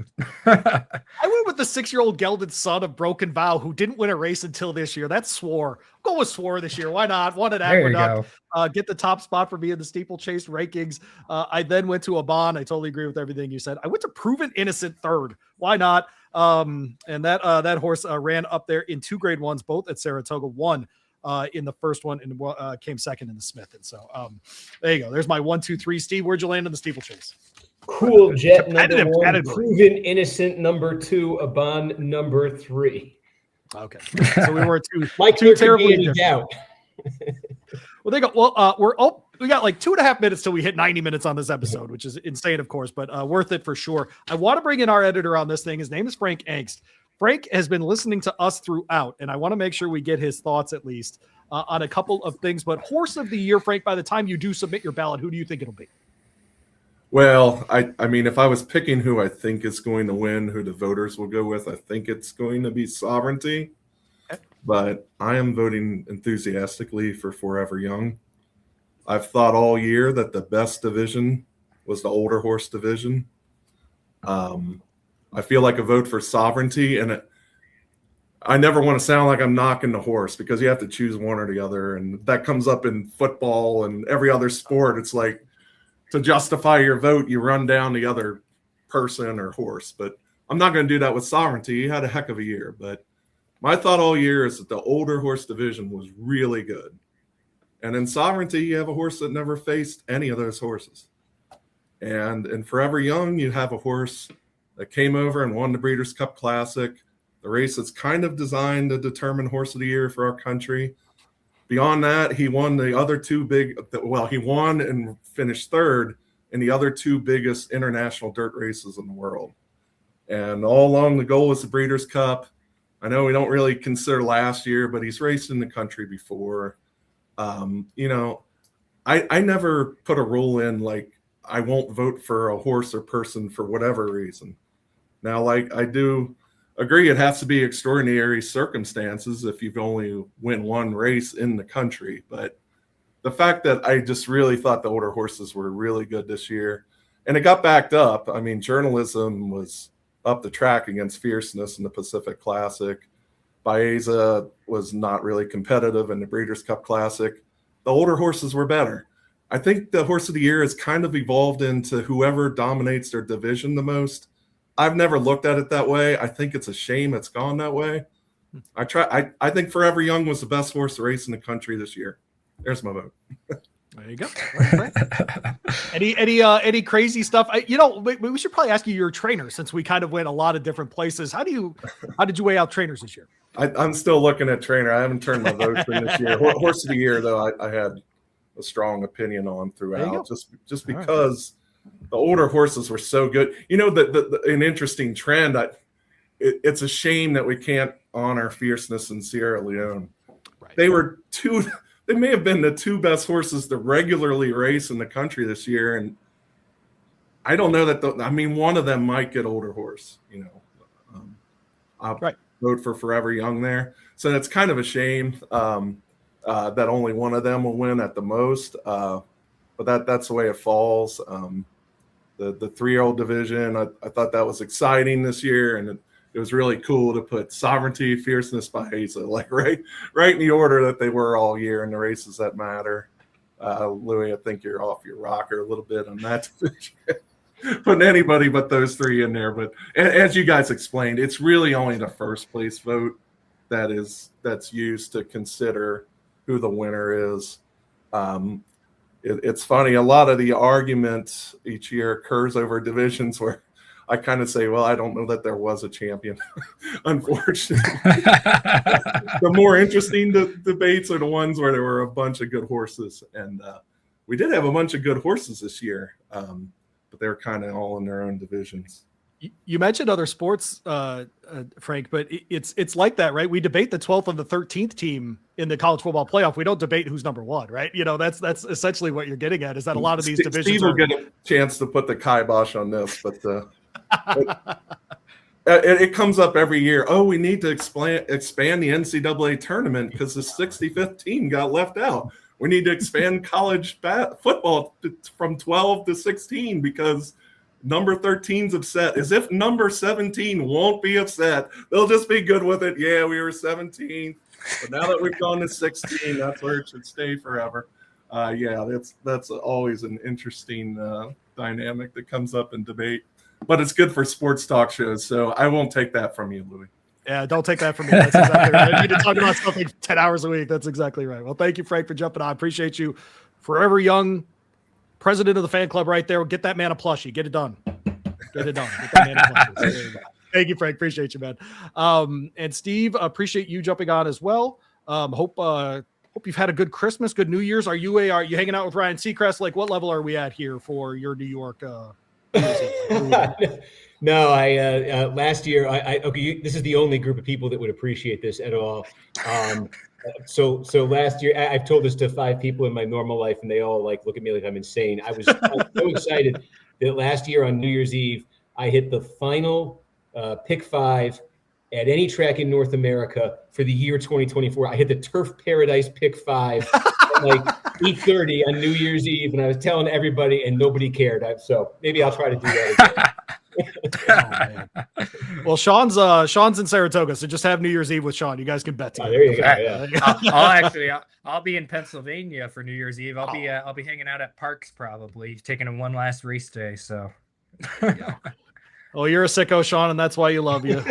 I went with the 6-year-old gelded son of Broken Vow, who didn't win a race until this year. That's Swore. Go with Swore this year. Why not? Won at Aqueduct. Get the top spot for me in the Steeplechase rankings. I then went to Aban. I totally agree with everything you said. I went to Proven Innocent 3rd. Why not? And that horse ran up there in 2 grade 1s, both at Saratoga. Won in the first one and came 2nd in the Smith. And so there you go. There's my 1, 2, 3. Steve, where'd you land in the Steeplechase? Cool Jet number 1, Proven Innocent number 2, Aban number 3. Okay, so we were two terribly different. Well, they go. Well, we got like 2.5 minutes till we hit 90 minutes on this episode, which is insane, of course, but worth it for sure. I want to bring in our editor on this thing. His name is Frank Angst. Frank has been listening to us throughout, and I want to make sure we get his thoughts at least on a couple of things. But Horse of the Year, Frank, by the time you do submit your ballot, who do you think it'll be? Well, I mean, if I was picking who I think is going to win, who the voters will go with, I think it's going to be Sovereignty. But I am voting enthusiastically for Forever Young. I've thought all year that the best division was the older horse division. I feel like a vote for Sovereignty, and I never want to sound like I'm knocking the horse because you have to choose one or the other, and that comes up in football and every other sport. It's like, to justify your vote, you run down the other person or horse. But I'm not going to do that with Sovereignty. He had a heck of a year. But my thought all year is that the older horse division was really good. And in Sovereignty, you have a horse that never faced any of those horses. And in Forever Young, you have a horse that came over and won the Breeders' Cup Classic, the race that's kind of designed to determine Horse of the Year for our country. Beyond that, he won the other two he won and finished third in the other two biggest international dirt races in the world. And all along, the goal was the Breeders' Cup. I know we don't really consider last year, but he's raced in the country before. I never put a rule in like I won't vote for a horse or person for whatever reason. Now, like I do agree, it has to be extraordinary circumstances if you've only win one race in the country. But the fact that I just really thought the older horses were really good this year, and it got backed up. I mean, journalism was up the track against Fierceness in the Pacific Classic. Baeza was not really competitive in the Breeders' Cup Classic. The older horses were better. I think the Horse of the Year has kind of evolved into whoever dominates their division the most. I've never looked at it that way. I think it's a shame it's gone that way. I think Forever Young was the best horse race in the country this year. There's my vote. There you go. Any crazy stuff? We should probably ask you your trainer, since we kind of went a lot of different places. How did you weigh out trainers this year? I'm still looking at trainer. I haven't turned my votes in this year. Horse of the Year, though, I had a strong opinion on throughout, just because the older horses were so good. An interesting trend. It's a shame that we can't honor Fierceness in Sierra Leone. Right. They may have been the two best horses to regularly race in the country this year, and I don't know that. One of them might get older horse. I'll vote for Forever Young there. So it's kind of a shame that only one of them will win at the most. But that's the way it falls. The 3-year-old division, I thought that was exciting this year, and it was really cool to put Sovereignty, Fierceness, Baeza, like right in the order that they were all year in the races that matter. Louie, I think you're off your rocker a little bit on that division. Putting anybody but those three in there. But as you guys explained, it's really only the first place vote that's used to consider who the winner is. It's funny, a lot of the argument each year occurs over divisions where I kind of say, well, I don't know that there was a champion, unfortunately. The more interesting debates are the ones where there were a bunch of good horses. And we did have a bunch of good horses this year, but they were kind of all in their own divisions. You mentioned other sports, Frank, but it's like that, right? We debate the 12th and the 13th team in the college football playoff. We don't debate who's number one, right? That's essentially what you're getting at, is that a lot of these divisions. Steve will get a chance to put the kibosh on this, but it comes up every year. Oh, we need to expand the NCAA tournament because the 65th team got left out. We need to expand college football from 12 to 16 because number 13's upset. As if number 17 won't be upset. They'll just be good with it. Yeah, we were 17, but now that we've gone to 16, that's where it should stay forever. That's always an interesting dynamic that comes up in debate. But it's good for sports talk shows, so I won't take that from you, Louie. Yeah, don't take that from me. That's exactly right. I need to talk about something 10 hours a week. That's exactly right. Well, thank you, Frank, for jumping on. I appreciate you. Forever Young, president of the fan club right there. Get that man a plushie. Get it done. Get that man a plushie. So thank you, Frank. Appreciate you, man. And Steve, appreciate you jumping on as well. Hope you've had a good Christmas, good New Year's. Are you hanging out with Ryan Seacrest? Like, what level are we at here for your New York? No, last year, this is the only group of people that would appreciate this at all. So last year, I've told this to 5 people in my normal life, and they all look at me like I'm insane. I was so excited that last year on New Year's Eve, I hit the final pick 5 at any track in North America for the year 2024. I hit the Turf Paradise pick 5 at 8:30 on New Year's Eve, and I was telling everybody, and nobody cared. So maybe I'll try to do that again. Well, Sean's in Saratoga, so just have New Year's Eve with Sean. You guys can bet together. There you go. Yeah. I'll be in Pennsylvania for New Year's Eve. I'll be hanging out at Parks, probably taking one last race day. So Oh, you're a sicko, Sean, and that's why we love you.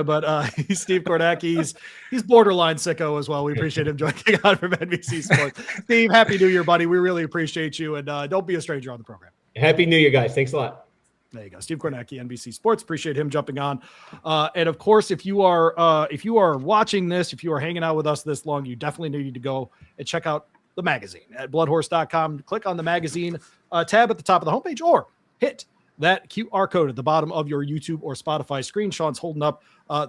But he's Steve Kornacki. He's borderline sicko as well. We appreciate him joining on from NBC Sports. Steve, happy New Year, buddy. We really appreciate you, and don't be a stranger on the program. Happy New Year, guys. Thanks a lot. There you go, Steve Kornacki, NBC Sports. Appreciate him jumping on. And of course, if you are watching this, if you are hanging out with us this long, you definitely need to go and check out the magazine at bloodhorse.com. Click on the magazine tab at the top of the homepage, or hit that QR code at the bottom of your YouTube or Spotify screen. Sean's holding up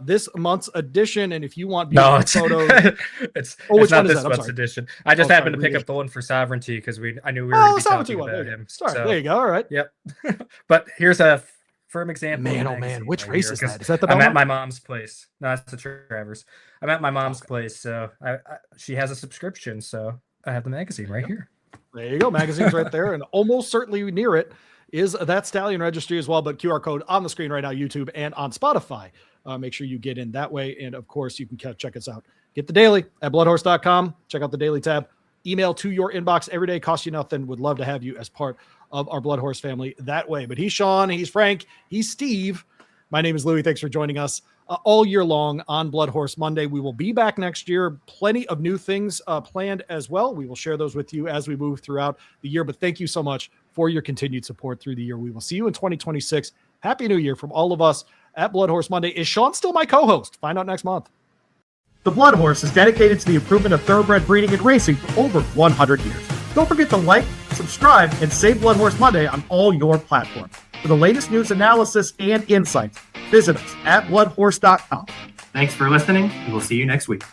this month's edition, and if you want photos, it's not this month's edition. I just happened to pick up the one for Sovereignty because I knew we were going to be talking about him. Sorry, there you go. All right. Yep. But here's a firm example. Man, oh man, which race is that? Is that the I'm at my mom's place. No, that's the Travers. I'm at my mom's place, so she has a subscription, so I have the magazine right here. There you go. Magazine's right there, and almost certainly near it is that stallion registry as well, but QR code on the screen right now, YouTube and on Spotify. Make sure you get in that way. And of course, you can check us out. Get the daily at bloodhorse.com. Check out the daily tab. Email to your inbox every day. Costs you nothing. Would love to have you as part of our Blood Horse family that way. But he's Sean, he's Frank, he's Steve. My name is Louie. Thanks for joining us all year long on BloodHorse Monday. We will be back next year. Plenty of new things planned as well. We will share those with you as we move throughout the year. But thank you so much for your continued support through the year. We will see you in 2026. Happy New Year from all of us at BloodHorse Monday. Is Sean still my co-host? Find out next month. The Blood Horse is dedicated to the improvement of thoroughbred breeding and racing for over 100 years. Don't forget to like, subscribe, and save BloodHorse Monday on all your platforms. For the latest news, analysis, and insights, visit us at bloodhorse.com. Thanks for listening, and we'll see you next week.